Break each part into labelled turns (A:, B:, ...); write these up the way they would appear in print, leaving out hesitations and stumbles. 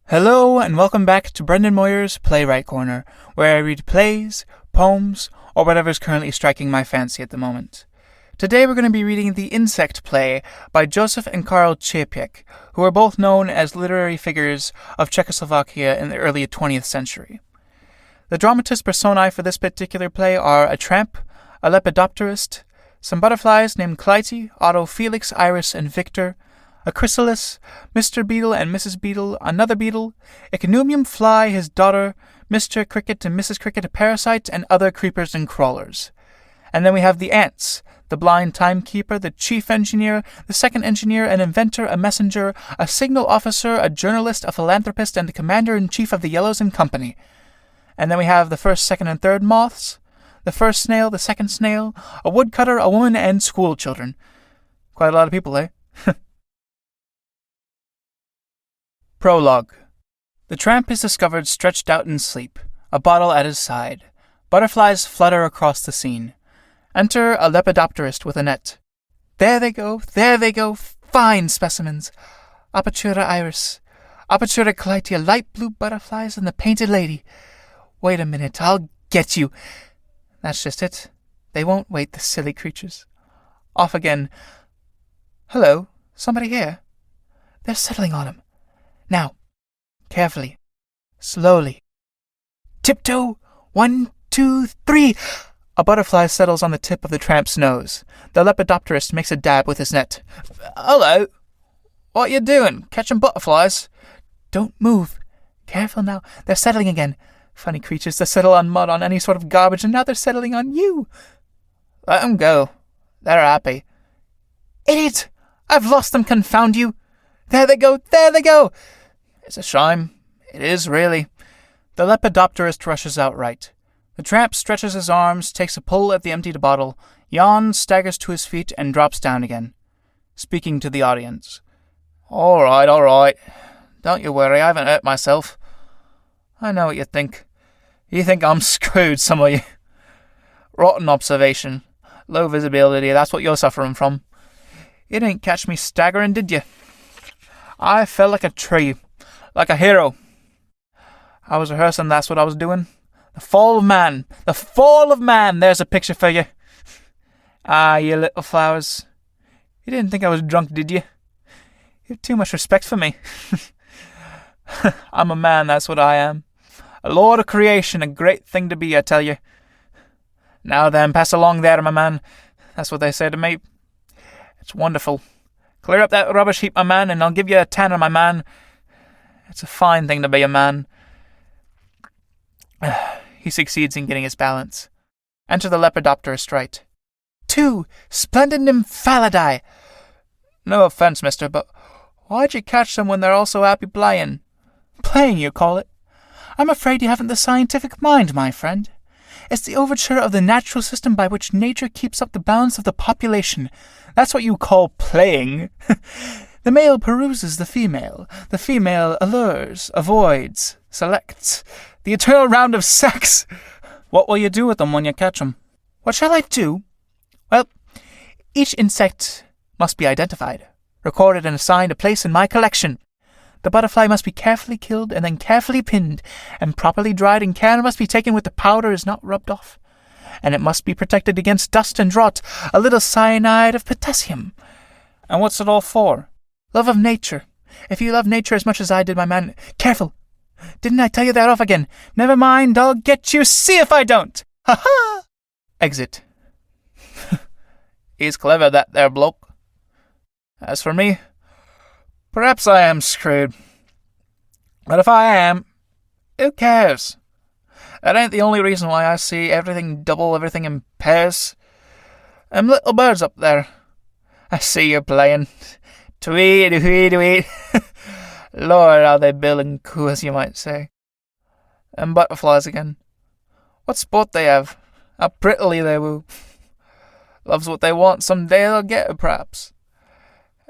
A: Hello and welcome back to Brendan Moyer's Playwright Corner, where I read plays, poems, or whatever's currently striking my fancy at the moment. Today we're going to be reading The Insect play by Joseph and Karl Čapek, who are both known as literary figures of Czechoslovakia in the early 20th century. The dramatis personae for this particular play are a tramp, a lepidopterist, some butterflies named Clytie, Otto, Felix, Iris, and Victor, a chrysalis, Mr. Beetle and Mrs. Beetle, another beetle, a Ichneumon fly, his daughter, Mr. Cricket and Mrs. Cricket, a parasite, and other creepers and crawlers. And then we have the ants, the blind timekeeper, the chief engineer, the second engineer, an inventor, a messenger, a signal officer, a journalist, a philanthropist, and the commander-in-chief of the Yellows and Company. And then we have the first, second, and third moths, the first snail, the second snail, a woodcutter, a woman, and school children. Quite a lot of people, eh? Prologue. The tramp is discovered stretched out in sleep, a bottle at his side. Butterflies flutter across the scene. Enter a lepidopterist with a net. There they go, fine specimens. Apertura iris, Apertura Clytie, light blue butterflies, and the painted lady. Wait a minute, I'll get you. That's just it. They won't wait, the silly creatures. Off again. Hello, somebody here. They're settling on him. Now, carefully, slowly. Tiptoe, 1, 2, 3. A butterfly settles on the tip of the tramp's nose. The lepidopterist makes a dab with his net. Hello, what you doing? Catching butterflies? Don't move. Careful now, they're settling again. Funny creatures, they settle on mud, on any sort of garbage, and now they're settling on you. Let them go. They're happy. Idiot! I've lost them, confound you! There they go! It's a shame. It is, really. The lepidopterist rushes outright. The tramp stretches his arms, takes a pull at the emptied bottle, yawns, staggers to his feet, and drops down again, speaking to the audience. All right. Don't you worry, I haven't hurt myself. I know what you think. You think I'm screwed, some of you. Rotten observation. Low visibility, that's what you're suffering from. You didn't catch me staggering, did you? I fell like a tree, like a hero. I was rehearsing, that's what I was doing. The fall of man, there's a picture for you. Ah, you little flowers. You didn't think I was drunk, did you? You have too much respect for me. I'm a man, that's what I am. A lord of creation, a great thing to be, I tell you. Now then, pass along there, my man. That's what they say to me. It's wonderful. Clear up that rubbish heap, my man, and I'll give you a tanner, my man. It's a fine thing to be a man. He succeeds in getting his balance. Enter the lepidopterist right. 2 splendid nymphalidae. No offence, mister, but why'd you catch them when they're all so happy playing? Playing, you call it? I'm afraid you haven't the scientific mind, my friend. It's the overture of the natural system by which nature keeps up the balance of the population. That's what you call playing. The male peruses the female allures, avoids, selects. The eternal round of sex. What will you do with them when you catch them? What shall I do? Well, each insect must be identified, recorded and assigned a place in my collection. The butterfly must be carefully killed and then carefully pinned and properly dried, and care must be taken with the powder is not rubbed off. And it must be protected against dust and rot, a little cyanide of potassium. And what's it all for? Love of nature. If you love nature as much as I did, my man... Careful! Didn't I tell you that off again? Never mind, I'll get you, see if I don't! Ha-ha! Exit. He's clever, that there bloke. As for me, perhaps I am screwed. But if I am, who cares? That ain't the only reason why I see everything double, everything in pairs. Them little birds up there. I see you playing. Tweet, tweet, tweet. Lord, how they bill and coo, as you might say. And butterflies again. What sport they have. How prettily they woo. Love's what they want, some day they'll get it, perhaps.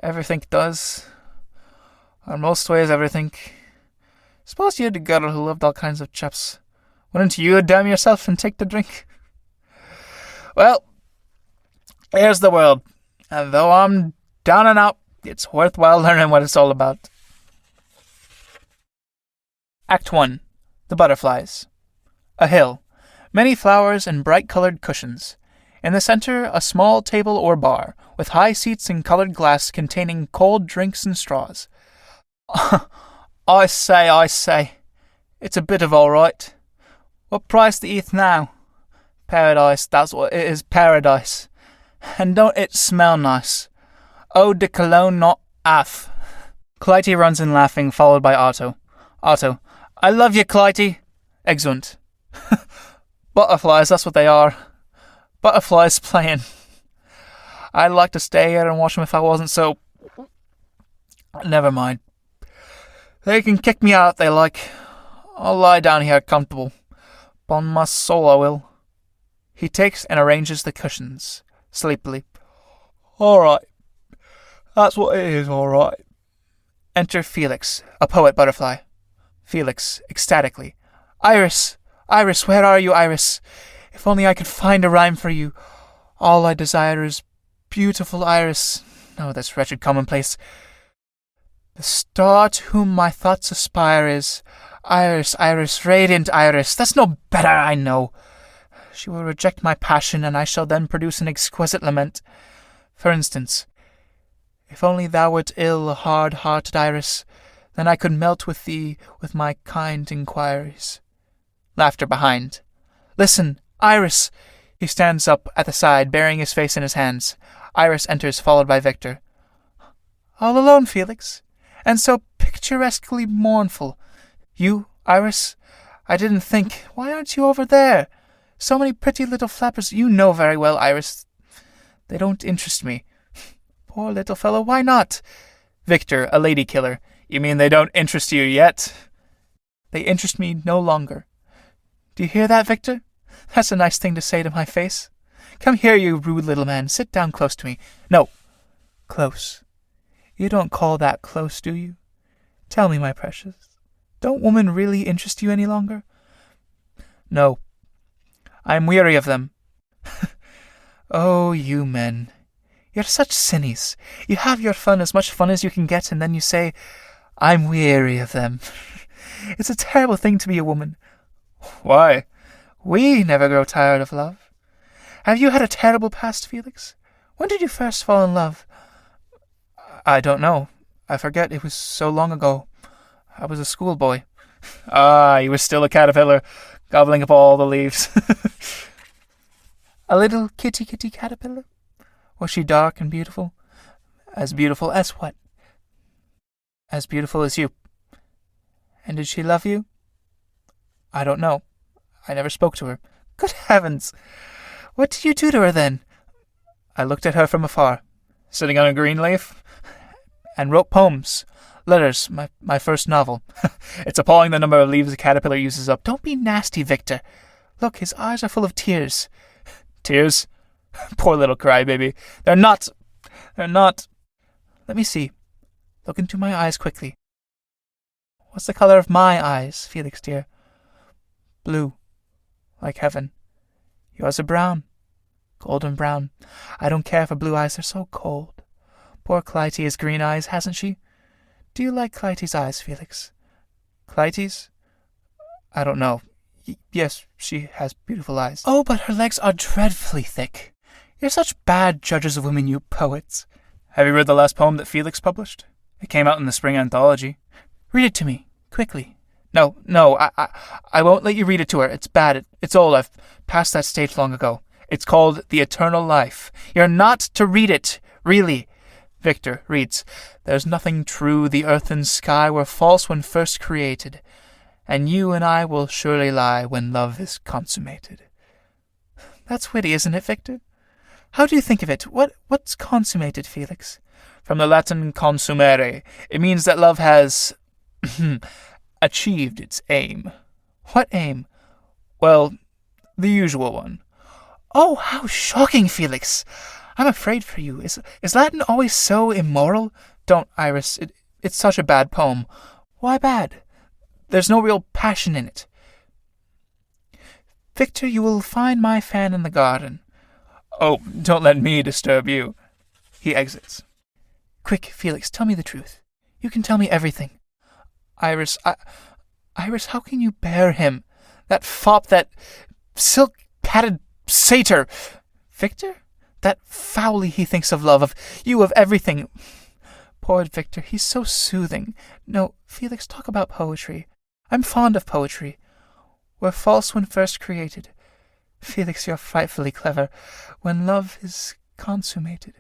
A: Everything does. Or most ways, everything. Suppose you had a girl who loved all kinds of chaps. Wouldn't you damn yourself and take the drink? Well, here's the world. And though I'm down and out, it's worthwhile learning what it's all about. Act 1. The Butterflies. A hill. Many flowers and bright-colored cushions. In the center, a small table or bar, with high seats and colored glass containing cold drinks and straws. I say. It's a bit of all right. What price do you eat now? Paradise, that's what it is, paradise. And don't it smell nice? Eau de cologne not half. Clytie runs in laughing, followed by Otto. Otto. I love you, Clytie. Exeunt. Butterflies, that's what they are. Butterflies playing. I'd like to stay here and watch them if I wasn't so... Never mind. They can kick me out if they like. I'll lie down here comfortable. Upon my soul I will. He takes and arranges the cushions, sleepily. All right. That's what it is, all right. Enter Felix, a poet butterfly. Felix, ecstatically. Iris! Iris, where are you, Iris? If only I could find a rhyme for you. All I desire is beautiful Iris. Oh, this wretched commonplace. The star to whom my thoughts aspire is Iris, Iris, radiant Iris. That's no better, I know. She will reject my passion, and I shall then produce an exquisite lament. For instance, if only thou wert ill, hard-hearted Iris, then I could melt with thee with my kind inquiries. Laughter behind. Listen, Iris! He stands up at the side, burying his face in his hands. Iris enters, followed by Victor. All alone, Felix, and so picturesquely mournful. You, Iris? I didn't think. Why aren't you over there? So many pretty little flappers. You know very well, Iris. They don't interest me. Poor little fellow, why not? Victor, a lady killer. You mean they don't interest you yet? They interest me no longer. Do you hear that, Victor? That's a nice thing to say to my face. Come here, you rude little man. Sit down close to me. No. Close. You don't call that close, do you? Tell me, my precious. Don't women really interest you any longer? No. I am weary of them. Oh, you men. You're such sinnies. You have your fun, as much fun as you can get, and then you say, I'm weary of them. It's a terrible thing to be a woman. Why? We never grow tired of love. Have you had a terrible past, Felix? When did you first fall in love? I don't know. I forget. It was so long ago. I was a schoolboy. Ah, you were still a caterpillar, gobbling up all the leaves. A little kitty caterpillar? Was she dark and beautiful? As beautiful as what? As beautiful as you. And did she love you? I don't know. I never spoke to her. Good heavens! What did you do to her then? I looked at her from afar, sitting on a green leaf, and wrote poems. Letters, my first novel. It's appalling the number of leaves a caterpillar uses up. Don't be nasty, Victor. Look, his eyes are full of tears. Tears? Poor little crybaby. They're not. Let me see. Look into my eyes quickly. What's the color of my eyes, Felix dear? Blue, like heaven. Yours are brown, golden brown. I don't care for blue eyes, they're so cold. Poor Clytie has green eyes, hasn't she? Do you like Clytie's eyes, Felix? Clytie's? I don't know. Yes, she has beautiful eyes. Oh, but her legs are dreadfully thick. You're such bad judges of women, you poets. Have you read the last poem that Felix published? It came out in the spring anthology. Read it to me, quickly. No, I won't let you read it to her. It's bad. It's old. I've passed that stage long ago. It's called The Eternal Life. You're not to read it, really. Victor reads, There's nothing true, the earth and sky were false when first created, and you and I will surely lie when love is consummated. That's witty, isn't it, Victor? How do you think of it? What's consummated, Felix? From the Latin consumere. It means that love has achieved its aim. What aim? Well, the usual one. Oh, how shocking, Felix! I'm afraid for you. Is Latin always so immoral? Don't, Iris. It's such a bad poem. Why bad? There's no real passion in it. Victor, you will find my fan in the garden. Oh, don't let me disturb you. He exits. Quick, Felix, tell me the truth. You can tell me everything. Iris, Iris, how can you bear him? That fop, that silk-hatted satyr. Victor? That foully he thinks of love, of you, of everything. Poor Victor, he's so soothing. No, Felix, talk about poetry. I'm fond of poetry. We're false when first created. Felix, you're frightfully clever. When love is consummated.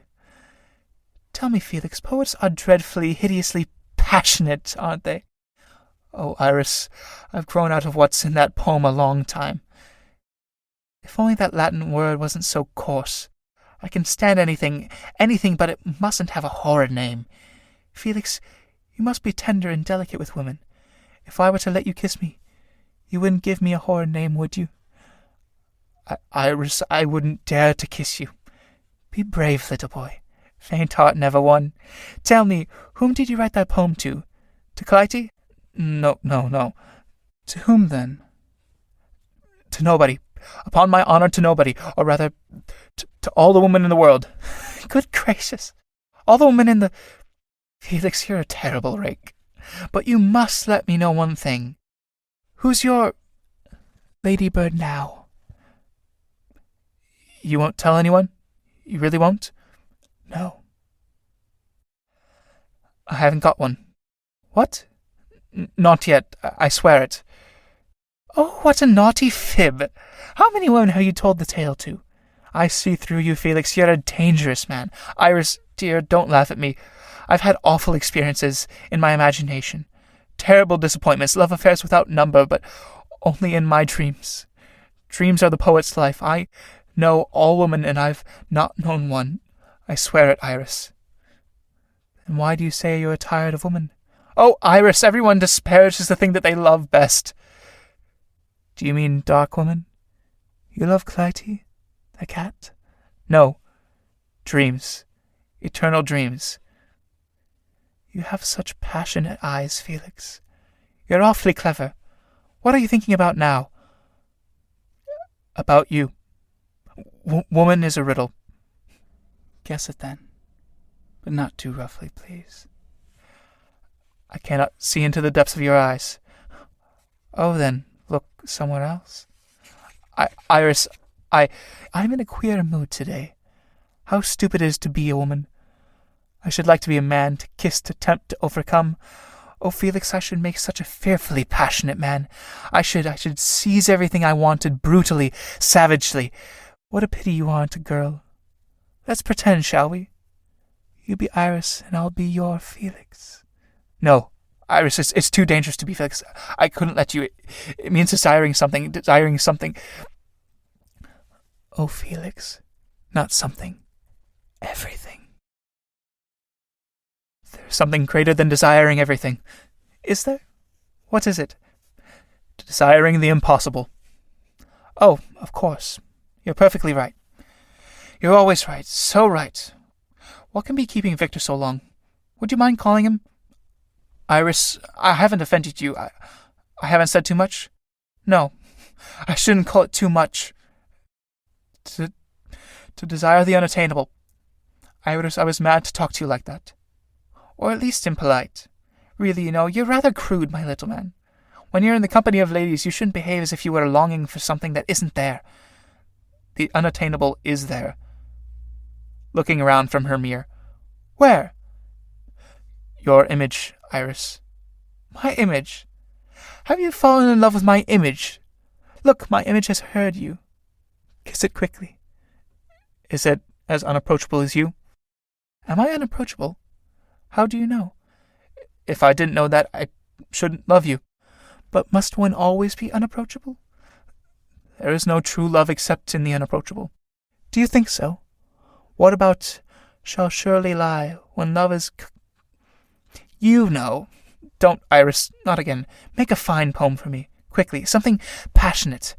A: Tell me, Felix, poets are dreadfully, hideously passionate, aren't they? Oh, Iris, I've grown out of what's in that poem a long time. If only that Latin word wasn't so coarse. I can stand anything, but it mustn't have a horrid name. Felix, you must be tender and delicate with women. If I were to let you kiss me, you wouldn't give me a horrid name, would you? Iris, I wouldn't dare to kiss you. Be brave, little boy. Faint heart never won. Tell me, whom did you write that poem to? To Clytie? No. To whom, then? To nobody. Upon my honor, to nobody. Or rather, to all the women in the world. Good gracious. All the women in the... Felix, you're a terrible rake. But you must let me know one thing. Who's your... ladybird now? You won't tell anyone? You really won't? No. I haven't got one. What? Not yet, I swear it. Oh, what a naughty fib! How many women have you told the tale to? I see through you, Felix. You're a dangerous man. Iris, dear, don't laugh at me. I've had awful experiences in my imagination. Terrible disappointments, love affairs without number, but only in my dreams. Dreams are the poet's life. I know all women, and I've not known one. I swear it, Iris. And why do you say you're tired of women? Oh, Iris, everyone disparages the thing that they love best. Do you mean dark women? You love Clytie, the cat? No. Dreams. Eternal dreams. You have such passionate eyes, Felix. You're awfully clever. What are you thinking about now? About you. Woman is a riddle. Guess it then. But not too roughly, please. I cannot see into the depths of your eyes. Oh, then, look somewhere else. Iris, I'm in a queer mood today. How stupid it is to be a woman. I should like to be a man, to kiss, to tempt, to overcome. Oh, Felix, I should make such a fearfully passionate man. I should seize everything I wanted brutally, savagely. What a pity you aren't a girl. Let's pretend, shall we? You be Iris, and I'll be your Felix. No, Iris, it's too dangerous to be Felix. I couldn't let you. It means desiring something. Oh, Felix, not something. Everything. There's something greater than desiring everything. Is there? What is it? Desiring the impossible. Oh, of course. You're perfectly right. You're always right. So right. What can be keeping Victor so long? Would you mind calling him? Iris, I haven't offended you. I haven't said too much? No, I shouldn't call it too much. To desire the unattainable. Iris, I was mad to talk to you like that. Or at least impolite. Really, you're rather crude, my little man. When you're in the company of ladies, you shouldn't behave as if you were longing for something that isn't there. The unattainable is there. Looking around from her mirror. Where? Your image, Iris. My image? Have you fallen in love with my image? Look, my image has heard you. Kiss it quickly. Is it as unapproachable as you? Am I unapproachable? How do you know? If I didn't know that, I shouldn't love you. But must one always be unapproachable? There is no true love except in the unapproachable. Do you think so? What about shall surely lie when love is... You know. Don't, Iris, not again. Make a fine poem for me, quickly, something passionate.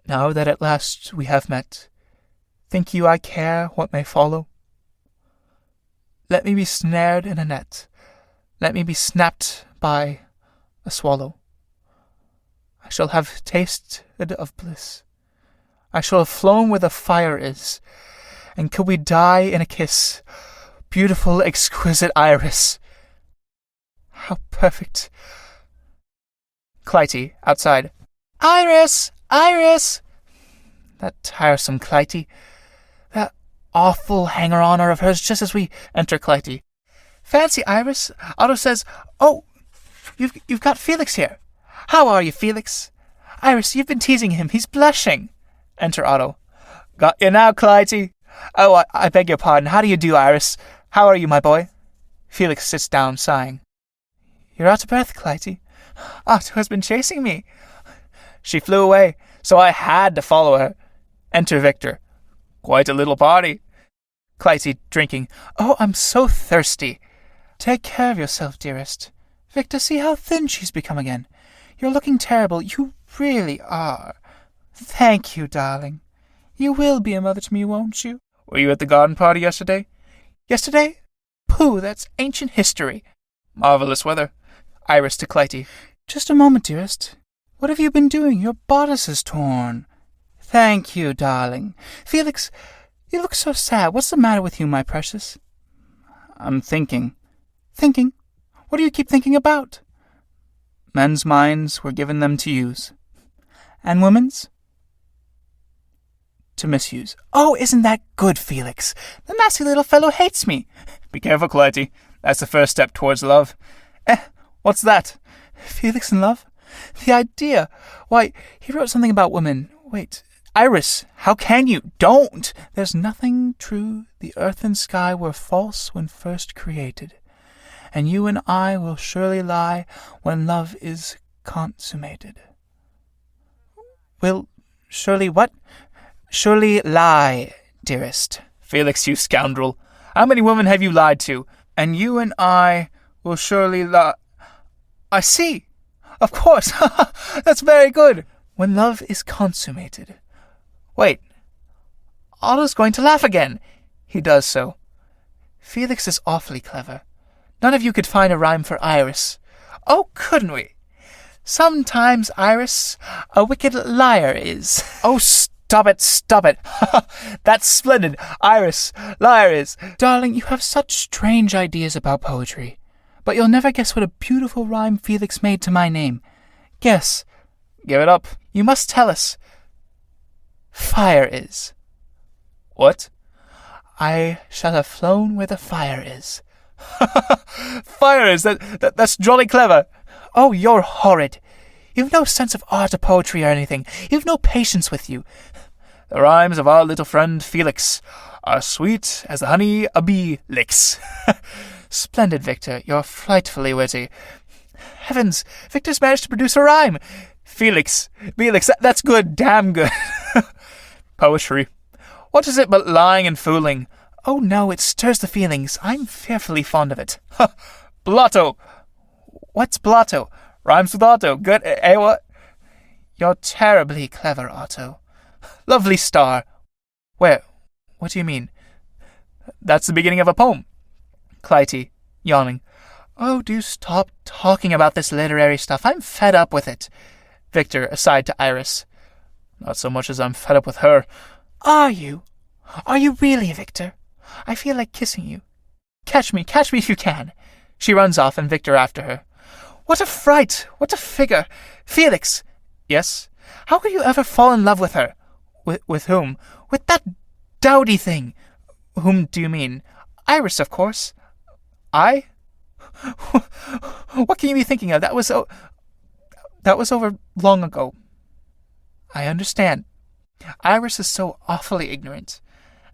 A: Now that at last we have met, think you I care what may follow? Let me be snared in a net. Let me be snapped by a swallow. I shall have tasted of bliss. I shall have flown where the fire is. And could we die in a kiss, beautiful, exquisite Iris, how perfect. Clytie, outside. Iris! Iris! That tiresome Clytie. That awful hanger-oner of hers just as we enter Clytie. Fancy, Iris. Otto says, "Oh, you've got Felix here. How are you, Felix? Iris, you've been teasing him. He's blushing." Enter Otto. "Got you now, Clytie. Oh, I beg your pardon. How do you do, Iris? How are you, my boy?" Felix sits down, sighing. "You're out of breath, Clytie. Otto has been chasing me." "She flew away, so I had to follow her." Enter Victor. "Quite a little party." Clytie, drinking. "Oh, I'm so thirsty." "Take care of yourself, dearest. Victor, see how thin she's become again. You're looking terrible. You really are." "Thank you, darling. You will be a mother to me, won't you?" "Were you at the garden party yesterday?" "Yesterday? Pooh, that's ancient history." "Marvelous weather." Iris to Clytie. "Just a moment, dearest. What have you been doing? Your bodice is torn." "Thank you, darling. Felix, you look so sad. What's the matter with you, my precious?" "I'm thinking." "Thinking? What do you keep thinking about?" "Men's minds were given them to use." "And women's?" "To misuse." "Oh, isn't that good, Felix? The nasty little fellow hates me." "Be careful, Clytie. That's the first step towards love." What's that?" "Felix in love? The idea! Why, he wrote something about women. Wait. Iris, how can you? Don't! There's nothing true. The earth and sky were false when first created. And you and I will surely lie when love is consummated." "Will surely what?" "Surely lie, dearest." "Felix, you scoundrel. How many women have you lied to?" "And you and I will surely lie." "I see. Of course. That's very good. When love is consummated." Wait. Otto's going to laugh again. He does so. "Felix is awfully clever. None of you could find a rhyme for Iris." "Oh, couldn't we?" "Sometimes, Iris, a wicked liar is." "Oh, stop it, stop it." "That's splendid. Iris, liar is." "Darling, you have such strange ideas about poetry. But you'll never guess what a beautiful rhyme Felix made to my name. Guess." "Give it up." "You must tell us." "Fire is." "What?" "I shall have flown where the fire is." "Fire is? That's jolly clever." "Oh, you're horrid. You've no sense of art or poetry or anything. You've no patience with you." "The rhymes of our little friend Felix are sweet as the honey a bee licks." "Splendid, Victor. You're frightfully witty." "Heavens, Victor's managed to produce a rhyme." "Felix, that's good, damn good." "Poetry. What is it but lying and fooling?" "Oh, no, it stirs the feelings. I'm fearfully fond of it." "Blotto." "What's blotto?" "Rhymes with Otto. Good, eh, what?" "You're terribly clever, Otto." "Lovely star." "Where? What do you mean?" "That's the beginning of a poem." Clytie, yawning. "Oh, do stop talking about this literary stuff. I'm fed up with it." Victor, aside to Iris. "Not so much as I'm fed up with her." "Are you? Are you really, Victor? I feel like kissing you. Catch me if you can." She runs off, and Victor after her. "What a fright! What a figure! Felix!" "Yes?" "How could you ever fall in love with her?" With whom?" "With that dowdy thing." "Whom do you mean?" "Iris, of course." "I? What can you be thinking of? That was over long ago." "I understand. Iris is so awfully ignorant.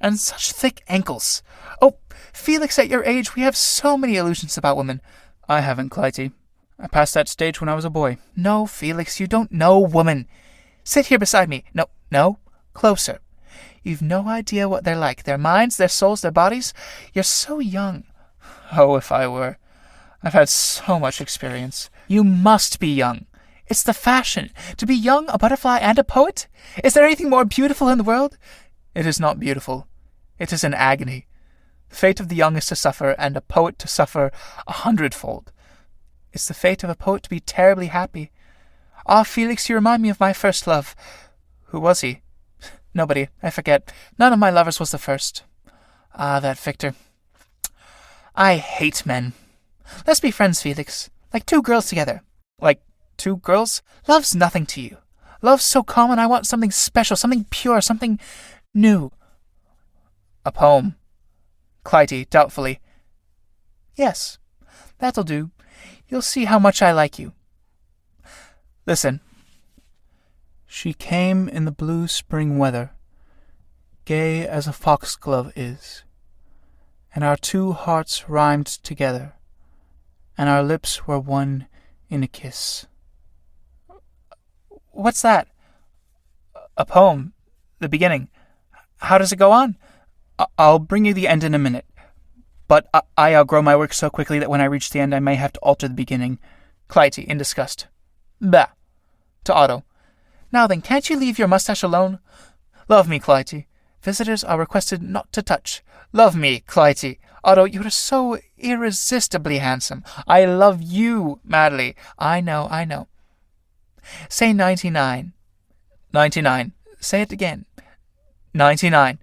A: And such thick ankles. Oh, Felix, at your age, we have so many illusions about women." "I haven't, Clytie. I passed that stage when I was a boy." "No, Felix, you don't know women. Sit here beside me. No, closer. You've no idea what they're like. Their minds, their souls, their bodies. You're so young." "Oh, if I were. I've had so much experience." "You must be young. It's the fashion. To be young, a butterfly, and a poet? Is there anything more beautiful in the world?" "It is not beautiful. It is an agony. The fate of the young is to suffer, and a poet to suffer 100-fold. It's the fate of a poet to be terribly happy. Ah, Felix, you remind me of my first love." "Who was he?" "Nobody. I forget. None of my lovers was the first." "Ah, that Victor. I hate men. Let's be friends, Felix. Like two girls together. Like two girls? Love's nothing to you. Love's so common, I want something special, something pure, something new. A poem. Clytie, doubtfully. Yes, that'll do. You'll see how much I like you. Listen. She came in the blue spring weather, gay as a foxglove is, and our two hearts rhymed together, and our lips were one in a kiss. What's that? A poem. The beginning. How does it go on? I'll bring you the end in a minute, but I outgrow my work so quickly that when I reach the end I may have to alter the beginning. Clytie, in disgust. Bah. To Otto. Now then, can't you leave your mustache alone? Love me, Clytie. Visitors are requested not to touch. Love me, Clytie. Otto, you're so irresistibly handsome. I love you madly. I know. Say 99. 99. Say it again. 99.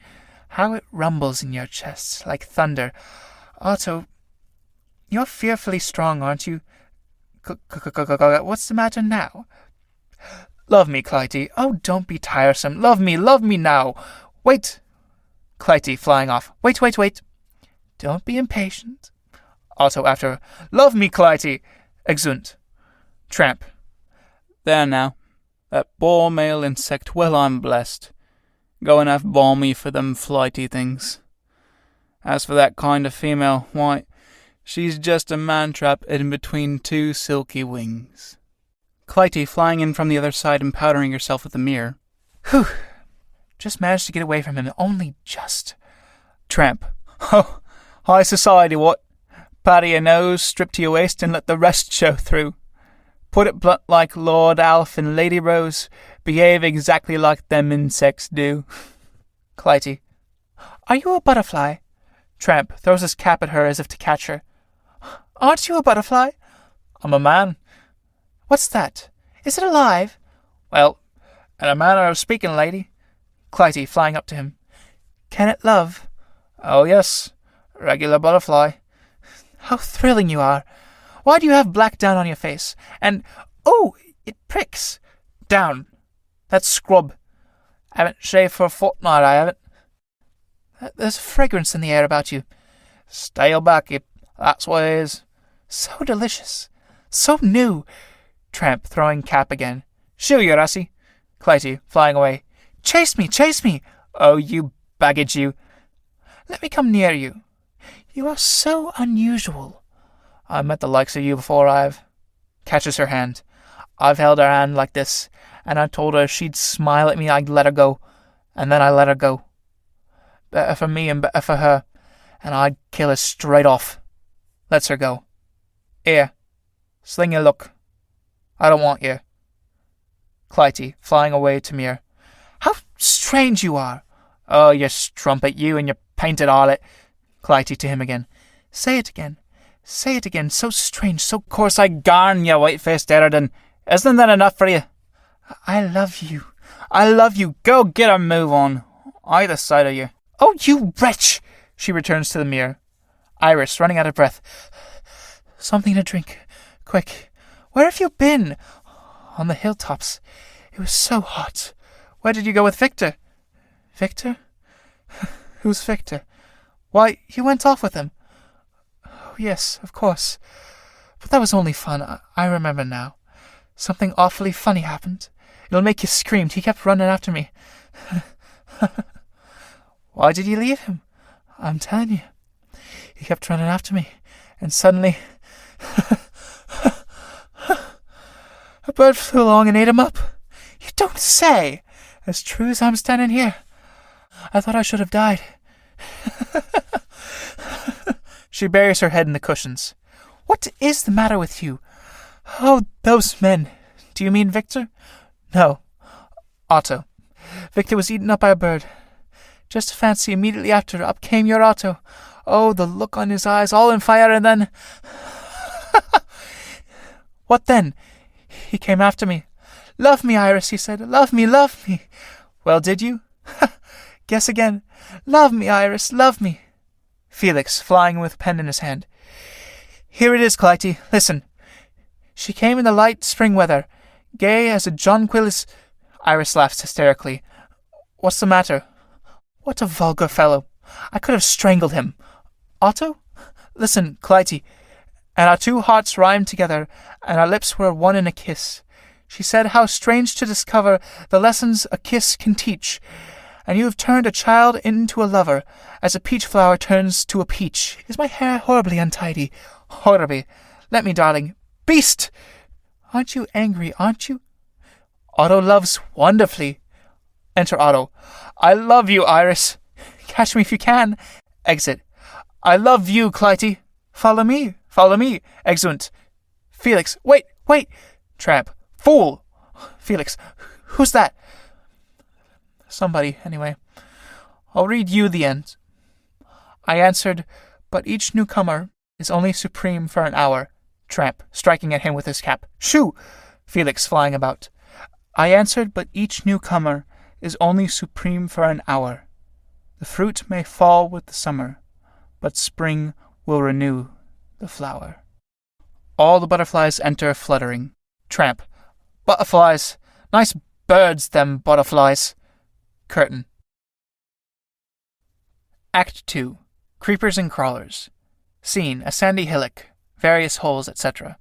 A: How it rumbles in your chest like thunder. Otto, you're fearfully strong, aren't you? What's the matter now? Love me, Clytie. Oh, don't be tiresome. Love me now. Wait. Clytie, flying off. Wait. Don't be impatient. Otto after her. Love me, Clytie. Exeunt. Tramp. There now. That poor male insect. Well, I'm blessed. Go and have balmy for them flighty things. As for that kind of female, why, she's just a man-trap in between two silky wings. Clytie flying in from the other side and powdering herself with the mirror. Whew! Just managed to get away from him, only just. Tramp. Oh, high society, what? Patty your nose, strip to your waist, and let the rest show through. Put it blunt like Lord Alf and Lady Rose, behave exactly like them insects do. Clytie. Are you a butterfly? Tramp throws his cap at her as if to catch her. Aren't you a butterfly? I'm a man. What's that? Is it alive? Well, in a manner of speaking, lady. Clytie, flying up to him. Can it love? Oh, yes. Regular butterfly. How thrilling you are. Why do you have black down on your face? And, oh, it pricks. Down. That scrub. I haven't shaved for a fortnight, I haven't. There's a fragrance in the air about you. Stale back, that's what it is. So delicious. So new. Tramp, throwing cap again. Shoo, you hussy. Clytie, flying away. Chase me. Oh, you baggage, you. Let me come near you. You are so unusual. I've met the likes of you before, Catches her hand. I've held her hand like this, and I told her if she'd smile at me, I'd let her go. And then I let her go. Better for me and better for her, and I'd kill her straight off. Lets her go. Here, sling your look. I don't want you. Clytie, flying away to Mir. How strange you are. Oh, you strumpet, you and your painted harlot. Clytie to him again. Say it again, so strange, so coarse, I garn, you white-faced Eridan. Isn't that enough for you? I love you. Go get a move on. Either side of you. Oh, you wretch! She returns to the mirror. Iris, running out of breath. Something to drink. Quick. Where have you been? On the hilltops. It was so hot. Where did you go with Victor? Victor? Who's Victor? Why, you went off with him. Oh, yes, of course. But that was only fun. I remember now. Something awfully funny happened. It'll make you scream. He kept running after me. Why did you leave him? I'm telling you. He kept running after me, and suddenly a bird flew along and ate him up. You don't say! As true as I'm standing here. I thought I should have died. She buries her head in the cushions. What is the matter with you? Oh, those men. Do you mean Victor? No. Otto. Victor was eaten up by a bird. Just fancy, immediately after, up came your Otto. Oh, the look on his eyes, all in fire, and then... What then? He came after me. Love me, Iris, he said. Love me. Well, did you? Guess again. Love me, Iris, love me. Felix, flying with pen in his hand. Here it is, Clytie. Listen. She came in the light spring weather, gay as a jonquil. Iris laughs hysterically. What's the matter? What a vulgar fellow. I could have strangled him. Otto? Listen, Clytie. And our two hearts rhymed together, and our lips were one in a kiss. She said how strange to discover the lessons a kiss can teach. And you have turned a child into a lover, as a peach flower turns to a peach. Is my hair horribly untidy? Horribly. Let me, darling. Beast! Aren't you angry, aren't you? Otto loves wonderfully. Enter Otto. I love you, Iris. Catch me if you can. Exit. I love you, Clytie. Follow me. Exeunt. Felix. Wait. Tramp. Fool. Felix. Who's that? Somebody, anyway. I'll read you the end. I answered, but each newcomer is only supreme for an hour. Tramp, striking at him with his cap. Shoo! Felix, flying about. I answered, but each newcomer is only supreme for an hour. The fruit may fall with the summer, but spring will renew the flower. All the butterflies enter fluttering. Tramp. Butterflies. Nice birds, them butterflies. Curtain. Act 2. Creepers and crawlers. Scene, a sandy hillock, various holes, etc.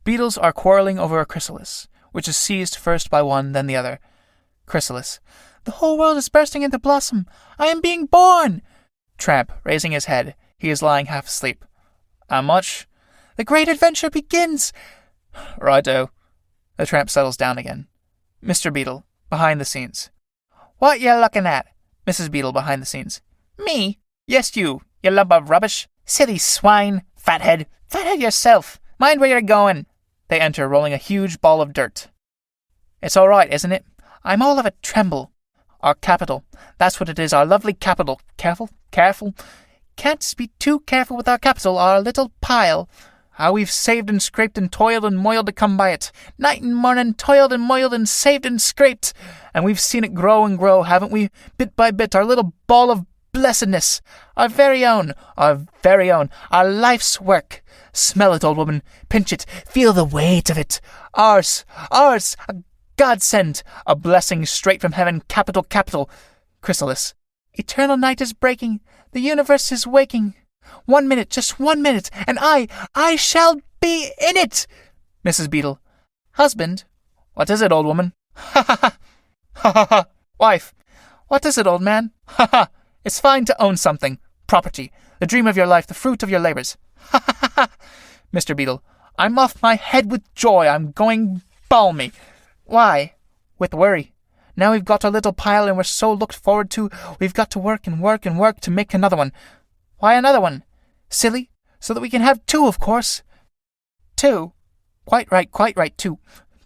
A: Beetles are quarreling over a chrysalis, which is seized first by one, then the other. Chrysalis. The whole world is bursting into blossom. I am being born. Tramp, raising his head. He is lying half asleep. How much? The great adventure begins. Righto. The tramp settles down again. Mr. Beetle, behind the scenes. What you looking at? Mrs. Beetle, behind the scenes. Me? Yes, you lump of rubbish. Silly swine. Fathead. Fathead yourself. Mind where you're going. They enter, rolling a huge ball of dirt. It's all right, isn't it? I'm all of a tremble. Our capital. That's what it is, our lovely capital. Careful. Can't be too careful with our capital, our little pile. How we've saved and scraped and toiled and moiled to come by it. Night and morning, toiled and moiled and saved and scraped. And we've seen it grow and grow, haven't we? Bit by bit, our little ball of blessedness. Our very own, our life's work. Smell it, old woman. Pinch it. Feel the weight of it. Ours. A godsend. A blessing straight from heaven. Capital. Chrysalis. Eternal night is breaking. The universe is waking. 1 minute, just 1 minute, and I shall be in it. Mrs. Beetle. Husband. What is it, old woman? Ha. Wife. What is it, old man? Ha. It's fine to own something. Property. The dream of your life, the fruit of your labors. Ha. Mr. Beetle. I'm off my head with joy. I'm going balmy. Why? With worry. Now we've got our little pile and we're so looked forward to, we've got to work to make another one. Why another one? Silly. So that we can have two, of course. Two? Quite right, two.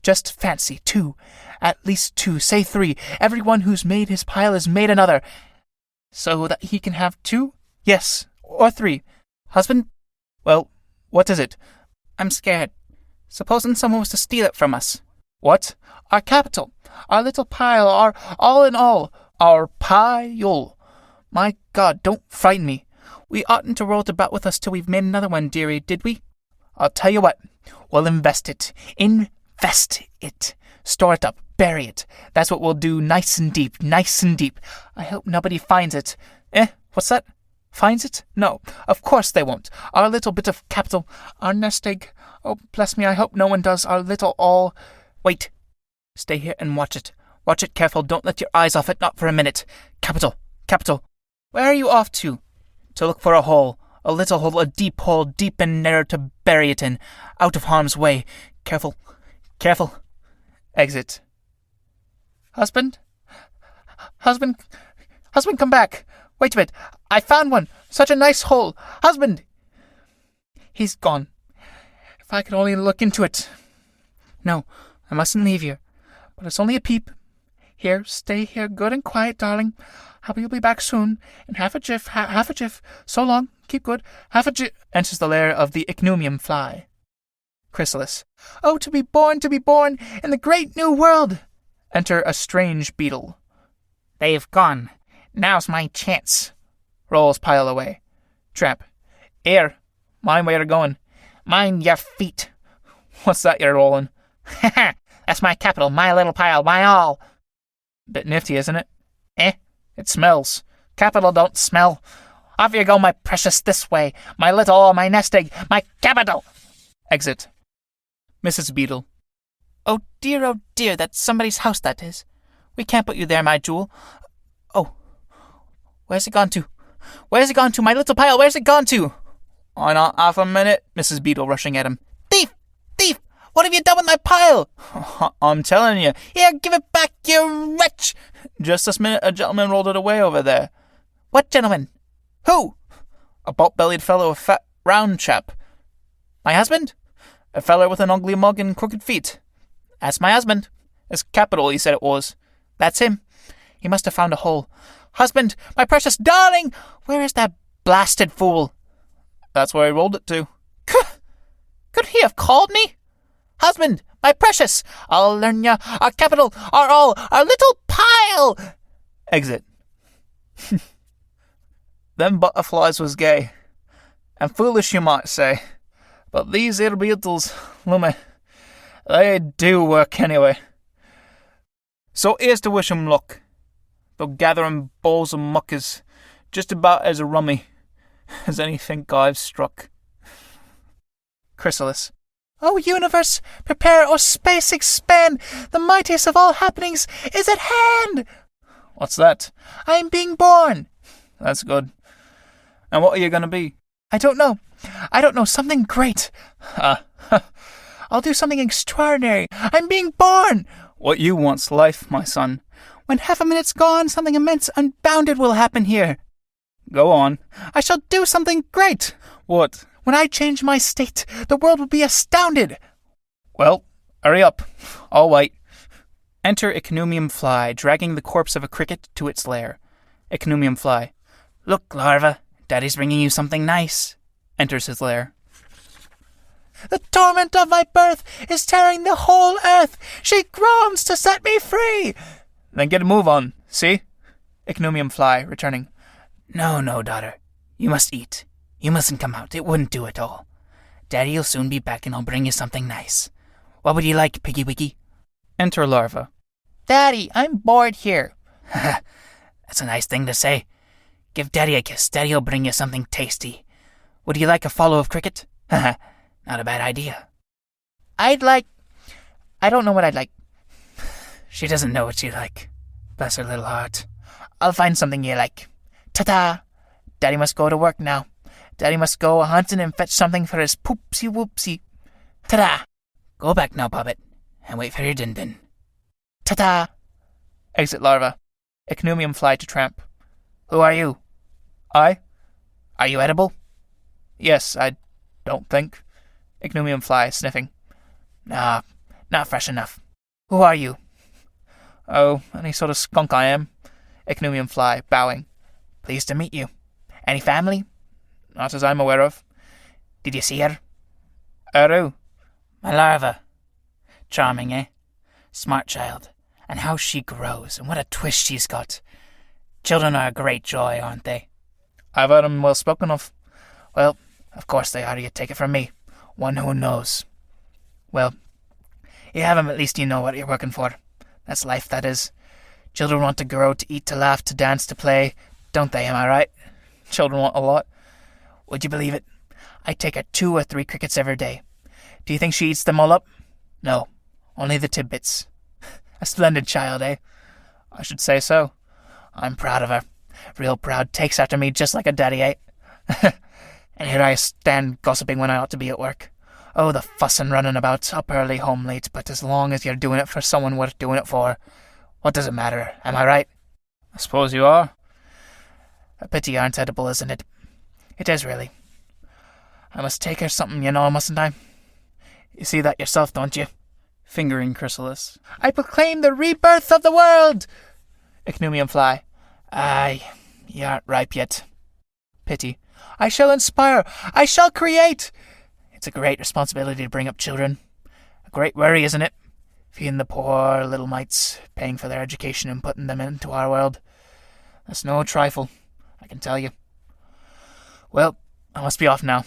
A: Just fancy, two. At least two, say three. Everyone who's made his pile has made another. So that he can have two? Yes, or three. Husband? Well, what is it? I'm scared. Supposing someone was to steal it from us. What? Our capital. Our little pile, our all in all. Our pile. My God, don't frighten me. We oughtn't to roll it about with us till we've made another one, dearie, did we? I'll tell you what. We'll invest it. Invest it. Store it up. Bury it. That's what we'll do, nice and deep. I hope nobody finds it. What's that? Finds it? No, of course they won't. Our little bit of capital. Our nest egg. Oh, bless me, I hope no one does. Our little all... Wait. Stay here and watch it. Watch it careful. Don't let your eyes off it, not for a minute. Capital. Where are you off to? To look for a hole. A little hole, a deep hole, deep and narrow to bury it in. Out of harm's way. Careful. Exit. Husband, come back. Wait a bit. I found one. Such a nice hole. Husband! He's gone. If I could only look into it. No, I mustn't leave you. But it's only a peep. Here, stay here, good and quiet, darling. Hope you'll be back soon. In half a jiff. So long. Keep good. Half a jiff. Enters the lair of the ichneumon fly. Chrysalis. Oh, to be born in the great new world. Enter a strange beetle. They've gone. Now's my chance. Rolls pile away. Tramp. Here. Mind where you're going. Mind your feet. What's that you're rolling?
B: That's my capital, my little pile, my all.
A: Bit nifty, isn't it? It smells.
B: Capital don't smell. Off you go, my precious, this way. My little, my nest egg, my capital.
A: Exit. Mrs. Beetle.
B: Oh dear, that's somebody's house, that is. We can't put you there, my jewel. Oh, where's it gone to? Where's it gone to, my little pile? Where's it gone to?
A: Oh, not half a minute, Mrs. Beetle rushing at him.
B: Thief! Thief! What have you done with my pile?
A: I'm telling you.
B: Here, give it back, you wretch!
A: Just this minute, a gentleman rolled it away over there.
B: What gentleman? Who?
A: A pot-bellied fellow, a fat, round chap.
B: My husband?
A: A feller with an ugly mug and crooked feet.
B: That's my husband.
A: It's capital, he said it was.
B: That's him. He must have found a hole. Husband, my precious darling! Where is that blasted fool?
A: That's where he rolled it to.
B: Could he have called me? Husband, my precious, I'll learn ya our capital, our all, our little pile!
A: Exit. Them butterflies was gay. And foolish, you might say. But these here beetles, lummy, they do work anyway. So here's to wish 'em luck. Though gathering balls of muck is just about as rummy as anything I've struck.
B: Chrysalis. O universe, prepare, O space expand! The mightiest of all happenings is at hand!
A: What's that?
B: I am being born.
A: That's good. And what are you going to be?
B: I don't know. Something great. I'll do something extraordinary. I'm being born.
A: What you want's life, my son.
B: When half a minute's gone, something immense, unbounded will happen here.
A: Go on.
B: I shall do something great.
A: What?
B: When I change my state, the world will be astounded.
A: Well, hurry up. I'll wait. Enter Ichneumon Fly, dragging the corpse of a cricket to its lair. Ichneumon Fly.
B: Look, larva, Daddy's bringing you something nice.
A: Enters his lair.
B: The torment of my birth is tearing the whole earth. She groans to set me free.
A: Then get a move on, see? Ichneumon Fly, returning.
B: No, daughter. You must eat. You mustn't come out. It wouldn't do at all. Daddy'll soon be back and I'll bring you something nice. What would you like, Piggy Wiggy?
A: Enter larva.
B: Daddy, I'm bored here. That's a nice thing to say. Give Daddy a kiss. Daddy'll bring you something tasty. Would you like a follow of cricket? Not a bad idea. I don't know what I'd like. She doesn't know what she'd like. Bless her little heart. I'll find something you like. Ta-ta! Daddy must go to work now. Daddy must go a-hunting and fetch something for his poopsie-whoopsie. Ta-ta! Go back now, Poppet, and wait for your din-din. Ta-ta!
A: Exit larva. Ichneumon Fly to tramp.
B: Who are you?
A: I?
B: Are you edible?
A: Yes, I don't think. Ichneumon Fly, sniffing.
B: Nah, not fresh enough. Who are you?
A: Oh, any sort of skunk I am. Ichneumon Fly, bowing.
B: Pleased to meet you. Any family?
A: Not as I'm aware of.
B: Did you see her?
A: Who?
B: My larva. Charming, eh? Smart child. And how she grows, and what a twist she's got. Children are a great joy, aren't they?
A: I've heard 'em well spoken of.
B: Well, of course they are, you take it from me. One who knows. Well, you have 'em, at least you know what you're working for. That's life, that is. Children want to grow, to eat, to laugh, to dance, to play. Don't they, am I right?
A: Children want a lot.
B: Would you believe it? I take her 2 or 3 crickets every day. Do you think she eats them all up? No, only the tidbits. A splendid child, eh?
A: I should say so.
B: I'm proud of her. Real proud. Takes after me just like a daddy, eh? And here I stand gossiping when I ought to be at work. Oh, the fuss and running about, up early, home late, but as long as you're doing it for someone worth doing it for, what does it matter? Am I right?
A: I suppose you are.
B: A pity aren't edible, isn't it? It is, really. I must take her something, you know, mustn't I? You see that yourself, don't you?
A: Fingering Chrysalis.
B: I proclaim the rebirth of the world!
A: Ichneumon Fly.
B: Aye, you aren't ripe yet.
A: Pity.
B: I shall inspire. I shall create. It's a great responsibility to bring up children. A great worry, isn't it? Feeding the poor little mites, paying for their education and putting them into our world. That's no trifle, I can tell you. Well, I must be off now.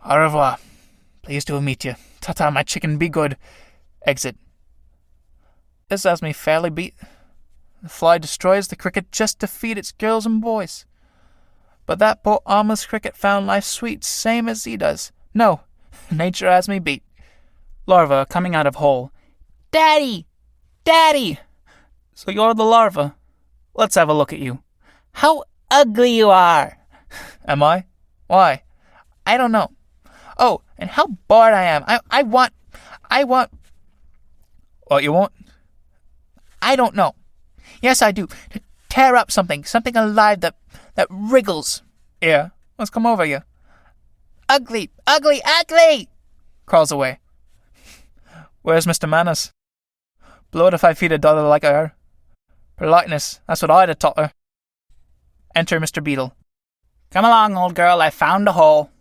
B: Au revoir.
A: Pleased to meet you. Ta-ta, my chicken, be good. Exit. This has me fairly beat. The fly destroys the cricket just to feed its girls and boys. But that poor harmless cricket found life sweet, same as he does. No, nature has me beat. Larva coming out of hole. Daddy! Daddy! So you're the larva? Let's have a look at you. How ugly you are! Am I? Why? I don't know. Oh, and how bored I am. I want... What you want? I don't know. Yes, I do. To tear up something alive that wriggles. Yeah, let's come over you. Ugly, ugly, ugly! Crawls away. Where's Mr. Manners? Blowed if I feed a daughter like her. Politeness, that's what I'd have taught her. Enter Mr. Beetle. Come along, old girl, I found a hole.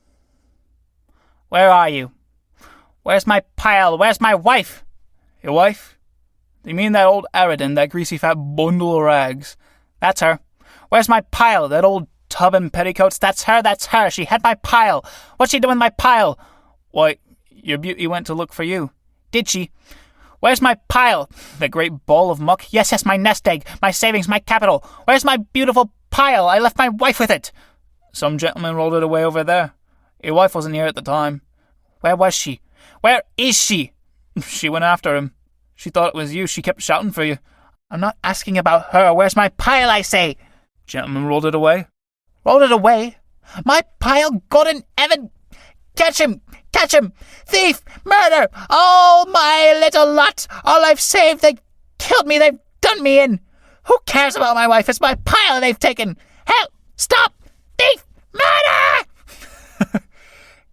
A: Where are you? Where's my pile? Where's my wife? Your wife? Do you mean that old Aridin, that greasy fat bundle of rags? That's her. Where's my pile? That old tub in petticoats? That's her. She had my pile. What's she doing with my pile? Why, your beauty went to look for you. Did she? Where's my pile? The great ball of muck? Yes, my nest egg, my savings, my capital. Where's my beautiful pile? I left my wife with it. Some gentleman rolled it away over there. Your wife wasn't here at the time. Where was she? Where is she? She went after him. She thought it was you. She kept shouting for you. I'm not asking about her. Where's my pile, I say? Gentleman rolled it away. Rolled it away? My pile? God in heaven! Catch him! Catch him! Thief! Murder! Oh, my little lot! All I've saved, they killed me, they've done me in! Who cares about my wife? It's my pile they've taken! Help! Stop! Thief! Murder!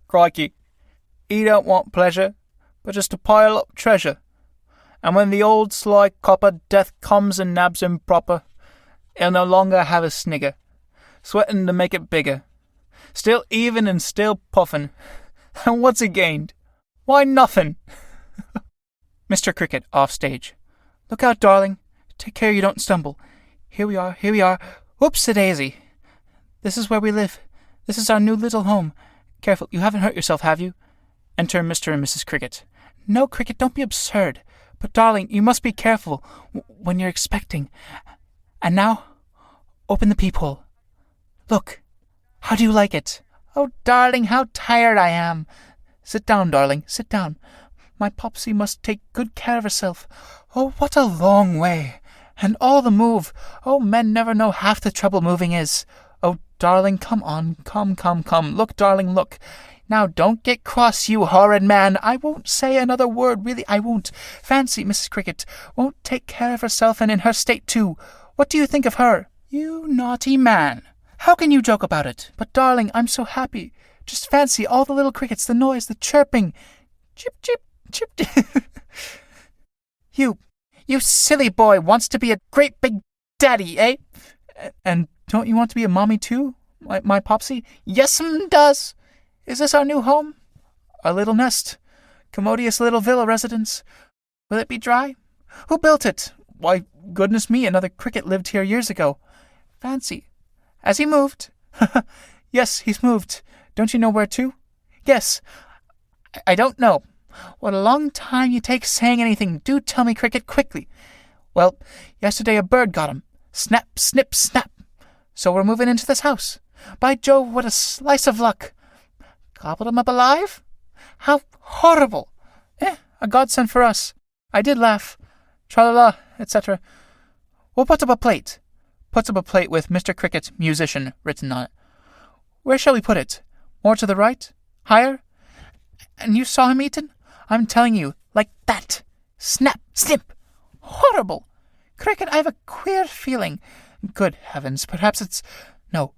A: Crikey. He don't want pleasure, but just to pile up treasure. And when the old sly copper death comes and nabs him proper, he'll no longer have a snigger, sweating to make it bigger. Still even and still puffin'. And what's he gained? Why, nothing. Mr. Cricket, off stage. Look out, darling. Take care you don't stumble. Here we are. Whoops-a-daisy. This is where we live. This is our new little home. Careful, you haven't hurt yourself, have you? Enter Mr. and Mrs. Cricket. No, Cricket, don't be absurd. But, darling, you must be careful when you're expecting. And now, open the peephole. Look, how do you like it? Oh, darling, how tired I am. Sit down, darling, sit down. My Popsy must take good care of herself. Oh, what a long way. And all the move. Oh, men never know half the trouble moving is. Oh, darling, come on, come. Look, darling, look. Now, don't get cross, you horrid man. I won't say another word, really, I won't. Fancy, Mrs. Cricket won't take care of herself, and in her state, too. What do you think of her? You naughty man. How can you joke about it? But, darling, I'm so happy. Just fancy all the little crickets, the noise, the chirping. Chip, chip, chip. You silly boy wants to be a great big daddy, eh? And don't you want to be a mommy, too? My Popsy? Yes'm does. Is this our new home? Our little nest? Commodious little villa residence? Will it be dry? Who built it? Why, goodness me, another cricket lived here years ago. Fancy. Has he moved? Yes, he's moved. Don't you know where to? Yes. I don't know. What a long time you take saying anything. Do tell me, Cricket, quickly. Well, yesterday a bird got him. Snap, snip, snap. So we're moving into this house. By Jove, what a slice of luck. Gobbled him up alive? How horrible. A godsend for us. I did laugh. Tra-la-la, etc. We'll put up a plate. Puts up a plate with Mr. Cricket, musician, written on it. Where shall we put it? More to the right? Higher? And you saw him eaten? I'm telling you, like that. Snap, snip. Horrible. Cricket, I have a queer feeling. Good heavens, perhaps it's... No,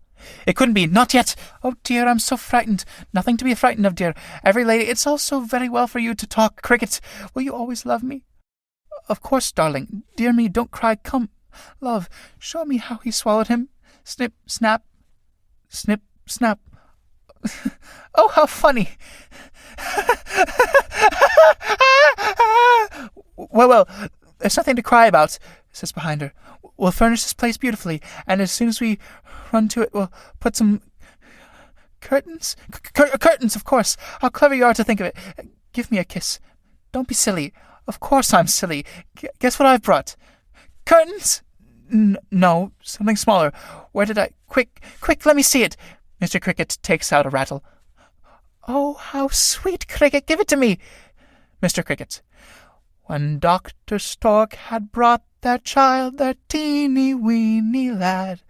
A: it couldn't be. Not yet. Oh, dear, I'm so frightened. Nothing to be frightened of, dear. Every lady, it's all so very well for you to talk. Cricket, will you always love me? Of course, darling. Dear me, don't cry. Come. Love, show me how he swallowed him. Snip, snap. Snip, snap. Oh, how funny. Well, there's nothing to cry about, says behind her. We'll furnish this place beautifully, and as soon as we run to it, we'll put some Curtains? Curtains, of course. How clever you are to think of it. Give me a kiss. Don't be silly. Of course I'm silly. Guess what I've brought? Curtains? No, something smaller. Where did I... Quick, let me see it. Mr. Cricket takes out a rattle. Oh, how sweet, Cricket. Give it to me. Mr. Cricket. When Dr. Stork had brought their child, their teeny-weeny lad,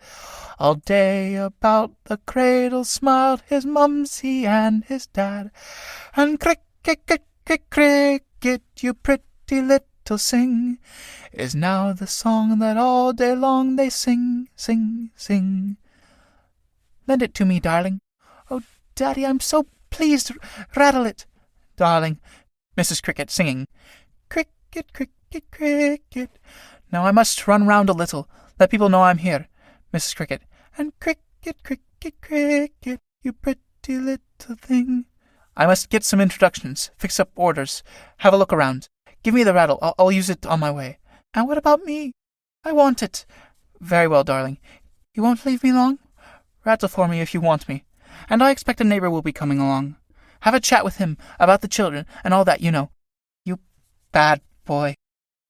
A: all day about the cradle smiled his mumsy and his dad. And cricket, cricket, you pretty little sing, is now the song that all day long they sing, sing, sing. Lend it to me, darling. Oh, Daddy, I'm so pleased. Rattle it. Darling. Mrs. Cricket singing. Cricket, cricket, cricket. Now I must run round a little. Let people know I'm here. Mrs. Cricket. And cricket, cricket, cricket, you pretty little thing. I must get some introductions, fix up orders, have a look around. Give me the rattle. I'll use it on my way. And what about me? I want it. Very well, darling. You won't leave me long? Rattle for me if you want me. And I expect a neighbor will be coming along. Have a chat with him about the children and all that, you know. You bad boy.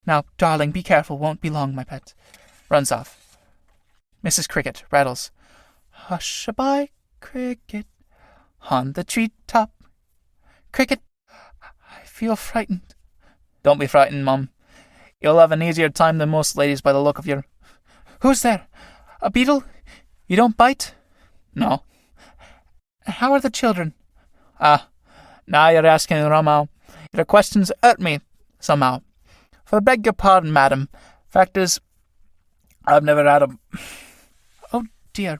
A: Now, darling, be careful. Won't be long, my pet. Runs off. Mrs. Cricket rattles. Hush-a-bye, Cricket, on the tree-top. Cricket, I feel frightened. Don't be frightened, Mum. You'll have an easier time than most ladies by the look of your... Who's there? A beetle? You don't bite? No. How are the children? Now you're asking Ramau. Your questions hurt me, somehow. For beg your pardon, madam. Fact is, I've never had a... Oh, dear.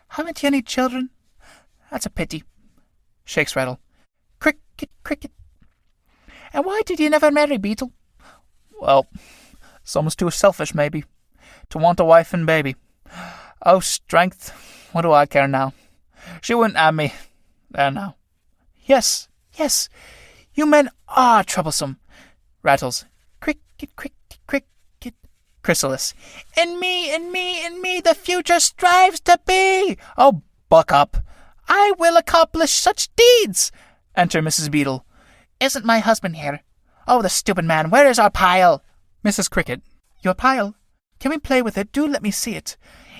A: Haven't you any children? That's a pity. Shakes rattle. Cricket, cricket. And why did you never marry, Beetle? Well, it's almost too selfish, maybe, to want a wife and baby. Oh, strength. What do I care now? She wouldn't have me. There now. Yes. You men are troublesome. Rattles. Cricket, cricket, cricket. Chrysalis. In me, the future strives to be. Oh, buck up. I will accomplish such deeds. Enter Mrs. Beetle. Isn't my husband here? Oh, the stupid man. Where is our pile? Mrs. Cricket. Your pile? Can we play with it? Do let me see it.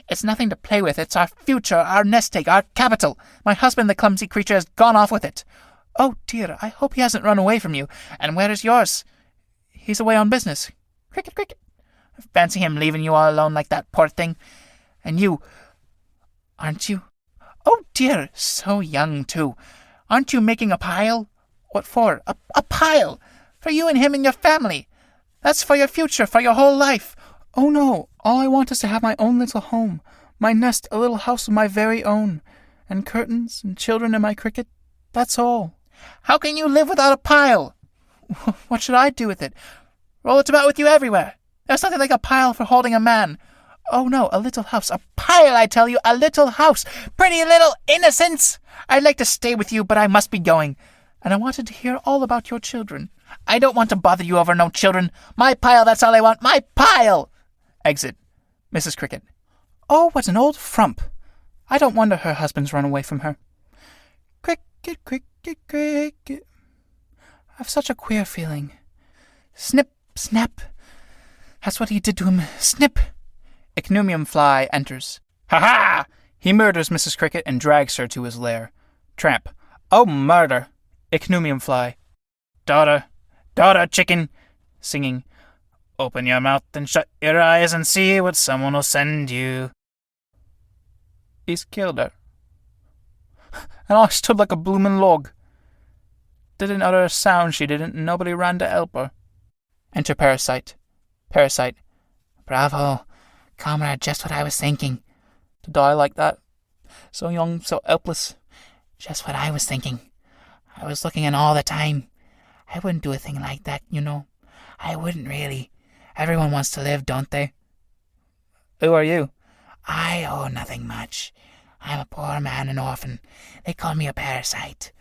A: It's nothing to play with. It's our future, our nest egg, our capital. My husband, the clumsy creature, has gone off with it. Oh, dear, I hope he hasn't run away from you. And where is yours? He's away on business. Cricket, cricket. Fancy him leaving you all alone like that, poor thing. And you, aren't you? Oh, dear, so young, too. Aren't you making a pile? What for? A pile! For you and him and your family. That's for your future, for your whole life. Oh, no, all I want is to have my own little home, my nest, a little house of my very own, and curtains and children and my cricket. That's all. How can you live without a pile? What should I do with it? Roll it about with you everywhere. There's nothing like a pile for holding a man. Oh, no, a little house. A pile, I tell you, a little house. Pretty little innocents. I'd like to stay with you, but I must be going. And I wanted to hear all about your children. I don't want to bother you over no children. My pile, that's all I want. My pile! Exit. Mrs. Cricket. Oh, what an old frump. I don't wonder her husband's run away from her. Cricket, cricket, cricket. I've such a queer feeling. Snip, snap. That's what he did to him. Snip. Ichneumon fly enters. Ha-ha! He murders Mrs. Cricket and drags her to his lair. Tramp. Oh, murder. Ichneumon fly. Daughter, chicken. Singing. Open your mouth and shut your eyes and see what someone will send you. He's killed her. And I stood like a bloomin' log. Didn't utter a sound, she didn't, and nobody ran to help her. Enter Parasite. Parasite. Bravo. Comrade, just what I was thinking. To die like that. So young, so helpless. Just what I was thinking. I was looking in all the time. I wouldn't do a thing like that, you know. I wouldn't really. Everyone wants to live, don't they? Who are you? I owe nothing much. I'm a poor man, an orphan. They call me a parasite.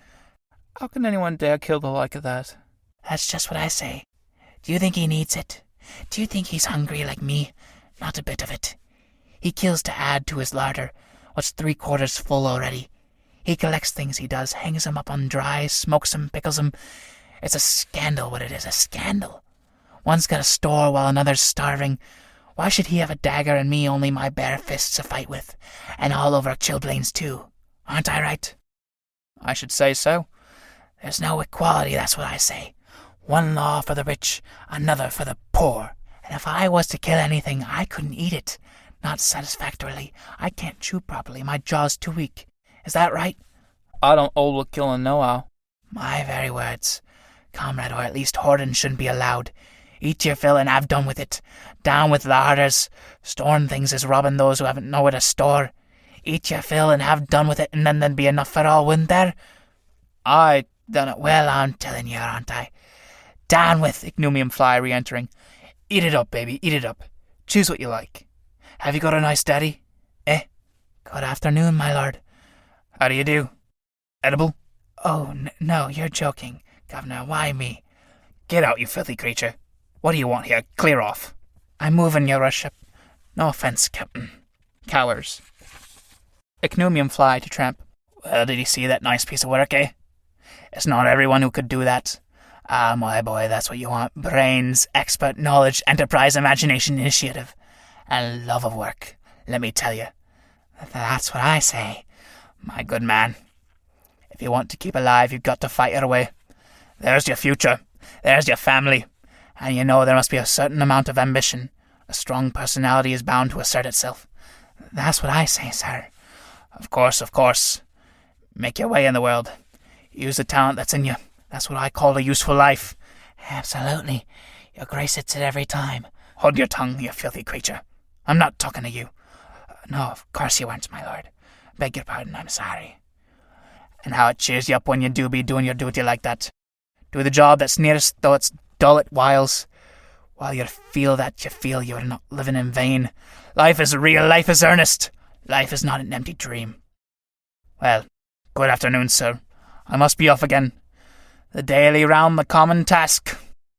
A: How can anyone dare kill the like of that? That's just what I say. Do you think he needs it? Do you think he's hungry like me? Not a bit of it. He kills to add to his larder, what's 3/4 full already.
B: He collects things, he does, hangs 'em up on dry, smokes 'em, pickles 'em. It's a scandal what it is, a scandal. One's got a store while another's starving. Why should he have a dagger and me only my bare fists to fight with? And all over chilblains too. Aren't I right?
A: I should say so.
B: There's no equality, that's what I say. One law for the rich, another for the poor. And if I was to kill anything, I couldn't eat it. Not satisfactorily. I can't chew properly, my jaw's too weak. Is that right?
A: I don't hold with killing nohow.
B: My very words. Comrade, or at least hoarding shouldn't be allowed. Eat your fill and have done with it. Down with larders. Storing things is robbing those who haven't nowhere to store. Eat your fill and have done with it, and then there'd be enough for all, wouldn't there?
A: I done it.
B: Well, I'm telling you, aren't I? Down with Ichneumon Fly re-entering.
A: Eat it up, baby, eat it up. Choose what you like.
B: Have you got a nice daddy? Eh? Good afternoon, my lord.
A: How do you do? Edible?
B: Oh, no, you're joking. Governor, why me?
A: Get out, you filthy creature. What do you want here? Clear off.
B: I'm moving, your worship. No offence, Captain.
A: Cowers. Ichneumon Fly to Tramp.
B: Well, did you see that nice piece of work, eh? It's not everyone who could do that. Ah, my boy, that's what you want. Brains, expert, knowledge, enterprise, imagination, initiative, and love of work. Let me tell you. That's what I say, my good man. If you want to keep alive, you've got to fight your way. There's your future. There's your family. And you know there must be a certain amount of ambition. A strong personality is bound to assert itself. That's what I say, sir. Of course. Make your way in the world. Use the talent that's in you. That's what I call a useful life. Absolutely. Your grace hits it every time. Hold your tongue, you filthy creature. I'm not talking to you. No, of course you weren't, my lord. Beg your pardon, I'm sorry. And how it cheers you up when you do be doing your duty like that. Do the job that's nearest, though it's dull at whiles. While you feel that, you feel you're not living in vain. Life is real, life is earnest. Life is not an empty dream. Well, good afternoon, sir. I must be off again. The daily round, the common task.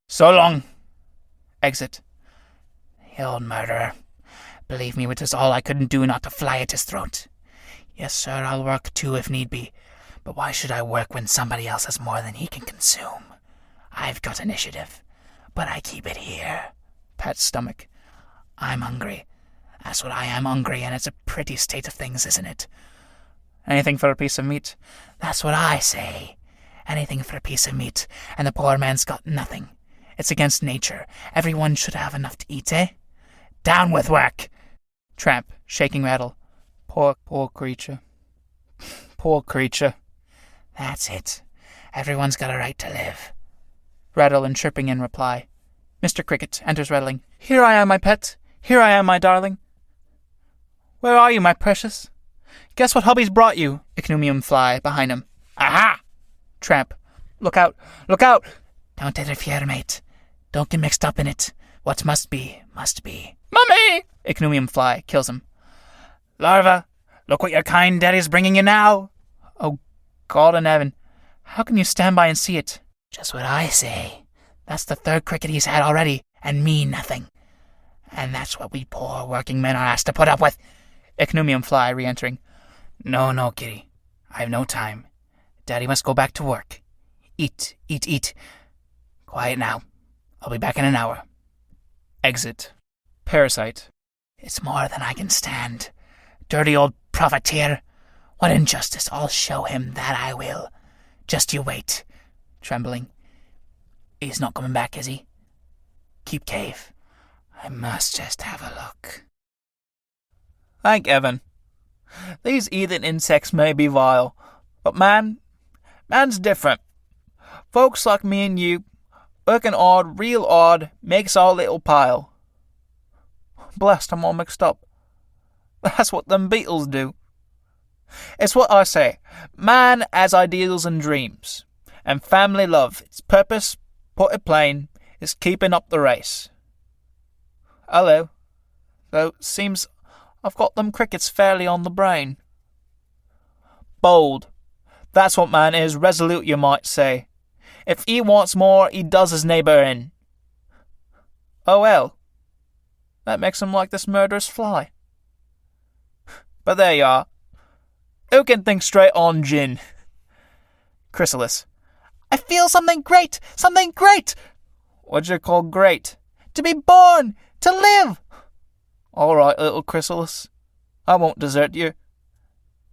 B: So long.
A: Exit.
B: The old murderer. Believe me, it was all I couldn't do not to fly at his throat. Yes, sir, I'll work too if need be. But why should I work when somebody else has more than he can consume? I've got initiative, but I keep it here.
A: Pat stomach.
B: I'm hungry. That's what I am, hungry, and it's a pretty state of things, isn't it?
A: Anything for a piece of meat?
B: That's what I say. Anything for a piece of meat, and the poor man's got nothing. It's against nature. Everyone should have enough to eat, eh? Down with work!
A: Tramp, shaking rattle. Poor creature. Poor creature.
B: That's it. Everyone's got a right to live.
A: Rattle and chirping in reply. Mr. Cricket enters rattling. Here I am, my pet. Here I am, my darling. Where are you, my precious? Guess what hubby's brought you? Ichneumon Fly behind him.
B: Aha!
A: Tramp. Look out! Look out!
B: Don't interfere, mate. Don't get mixed up in it. What must be, must be.
A: Mummy! Ichneumon Fly kills him.
B: Larva, look what your kind daddy's bringing you now.
A: Oh, God in heaven. How can you stand by and see it?
B: Just what I say. That's the third cricket he's had already, and me nothing. And that's what we poor working men are asked to put up with.
A: Ichneumon Fly re-entering.
B: No, kitty. I've no time. Daddy must go back to work. Eat. Quiet now. I'll be back in an hour.
A: Exit. Parasite.
B: It's more than I can stand. Dirty old profiteer. What injustice. I'll show him, that I will. Just you wait. Trembling. He's not coming back, is he? Keep cave. I must just have a look.
A: Thank heaven. These heathen insects may be vile, but man's different. Folks like me and you, working hard, real hard, makes our little pile. Blast, I'm all mixed up. That's what them beetles do. It's what I say. Man has ideals and dreams, and family love. Its purpose, put it plain, is keeping up the race. Hello. Though seems I've got them crickets fairly on the brain. Bold. That's what man is, resolute you might say. If he wants more, he does his neighbour in. Oh well. That makes him like this murderous fly. But there you are. Who can think straight on gin? Chrysalis. I feel something great! Something great! What'd you call great? To be born! To live! All right, little Chrysalis. I won't desert you.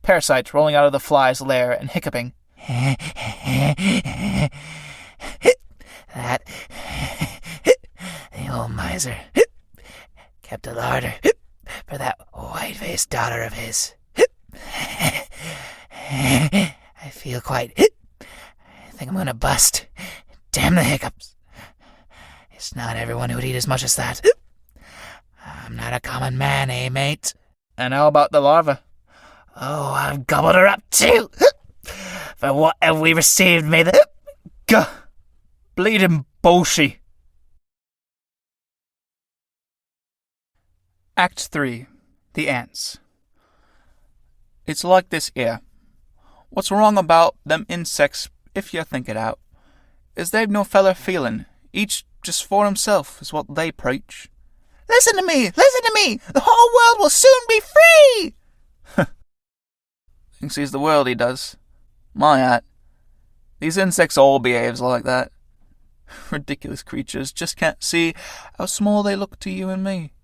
A: Parasite rolling out of the fly's lair and hiccuping.
B: That the old miser kept a larder for that white-faced daughter of his. I feel quite... I think I'm gonna bust. Damn the hiccups. It's not everyone who'd eat as much as that. I'm not a common man, eh, mate?
A: And how about the larva?
B: Oh, I've gobbled her up too. For what have we received, may the...
A: Gah! Bleeding bullshit. Act 3. The Ants. It's like this here. What's wrong about them insects, if you think it out, is they've no feller feeling. Each just for himself is what they preach.
B: Listen to me! Listen to me! The whole world will soon be free!
A: Thinks he's the world, he does. My hat. These insects all behaves like that. Ridiculous creatures just can't see how small they look to you and me.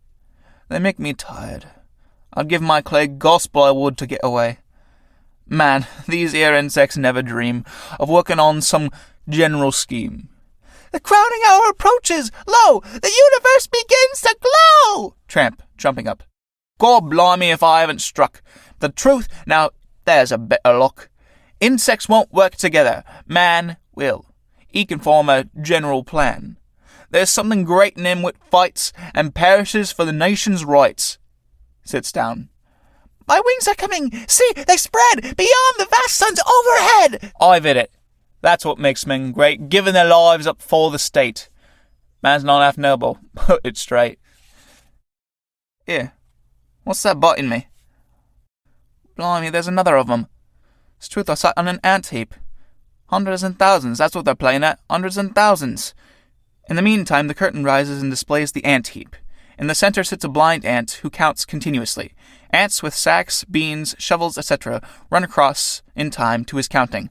A: They make me tired. I'd give my clay gospel I would to get away. Man, these here insects never dream of working on some general scheme.
B: The crowning hour approaches! Lo! The universe begins to glow!
A: Tramp, jumping up. God blimey if I haven't struck. The truth, now there's a better look. Insects won't work together. Man will. He can form a general plan. There's something great in him which fights and perishes for the nation's rights. Sits down.
B: My wings are coming! See, they spread beyond the vast suns overhead!
A: I've hit it. That's what makes men great, giving their lives up for the state. Man's not half noble, put it straight. Here, what's that biting me? Blimey, there's another of them. It's truth, I sat on an ant heap. Hundreds and thousands, that's what they're playing at, hundreds and thousands. In the meantime, the curtain rises and displays the ant heap. In the center sits a blind ant who counts continuously. Ants with sacks, beans, shovels, etc. run across in time to his counting.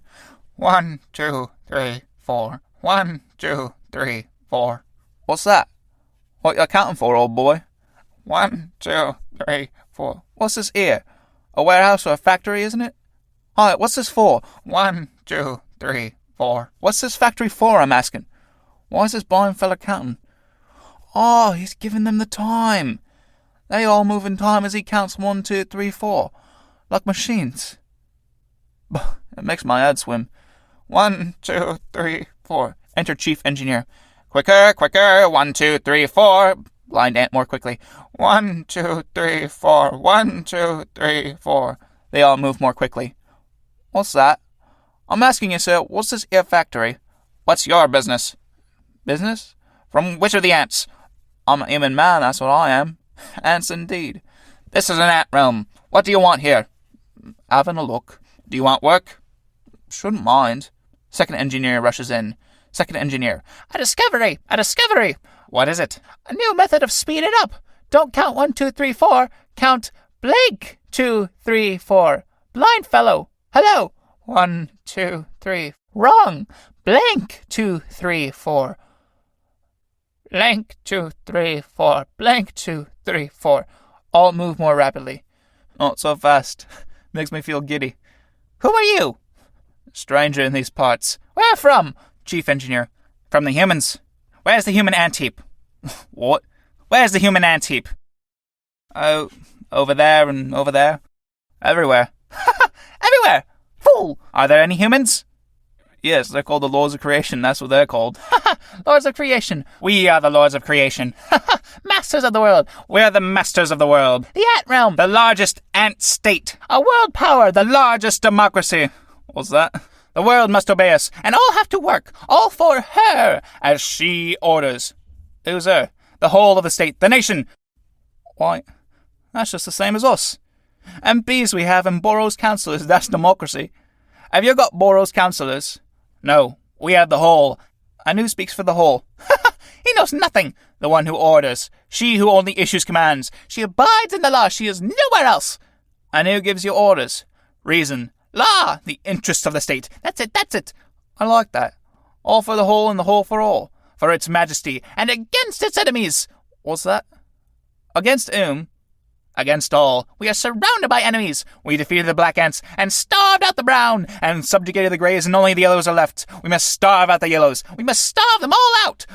A: 1, 2, 3, 4. 1, 2, 3, 4. What's that? What you counting for, old boy? 1, 2, 3, 4. What's this here? A warehouse or a factory, isn't it? Hi, what's this for? 1, 2, 3, 4. What's this factory for, I'm asking? Why is this blind fella counting? Oh, he's giving them the time. They all move in time as he counts 1, 2, 3, 4. Like machines. It makes my head swim. 1, 2, 3, 4. Enter chief engineer. Quicker, quicker. 1, 2, 3, 4. Blind ant more quickly. 1, 2, 3, 4. 1, 2, 3, 4. They all move more quickly. What's that? I'm asking you, sir, what's this here factory? What's your business? Business? From which of the ants? I'm a human man, that's what I am. Ants indeed. This is an ant realm. What do you want here? Having a look. Do you want work? Shouldn't mind. Second engineer rushes in. Second engineer.
B: A discovery! A discovery!
A: What is it?
B: A new method of speeding up. Don't count 1, 2, 3, 4. Count blank 2, 3, 4. Blind fellow. Hello. 1, 2, 3. Wrong. Blank 2, 3, 4. Blank 2, 3, 4. Blank 2, 3, 4.
A: All move more rapidly. Not so fast. Makes me feel giddy.
B: Who are you?
A: Stranger in these parts.
B: Where from?
A: Chief engineer.
B: From the humans. Where's the human ant heap?
A: What?
B: Where's the human ant heap?
A: Oh, over there and over there. Everywhere.
B: Everywhere! Fool! Are there any humans?
A: Yes, they're called the Lords of Creation. That's what they're called.
B: Lords of Creation. We are the Lords of Creation. Masters of the world. We're the masters of the world. The ant realm. The largest ant state. A world power. The largest democracy.
A: What's that?
B: The world must obey us, and all have to work. All for her, as she orders.
A: Who's her?
B: The whole of the state. The nation.
A: Why, that's just the same as us. MPs we have and boroughs councillors. That's democracy. Have you got boroughs councillors?
B: No, we have the whole.
A: And who speaks for the whole?
B: He knows nothing. The one who orders. She who only issues commands. She abides in the law. She is nowhere else.
A: And who gives you orders? Reason. Law. The interests of the state. That's it. I like that. All for the whole and the whole for all. For its majesty and against its enemies. What's that? Against whom? Against all. We are surrounded by enemies. We defeated the black ants and starved out the brown and subjugated the greys and only the yellows are left. We must starve out the yellows. We must starve them all out.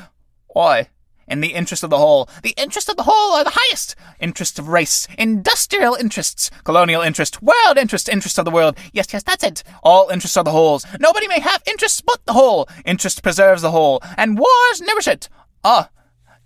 A: Why? In the interest of the whole. The interests of the whole are the highest. Interest of race. Industrial interests. Colonial interest. World interest. Interest of the world. Yes, that's it. All interests are the wholes. Nobody may have interests but the whole. Interest preserves the whole. And wars nourish it.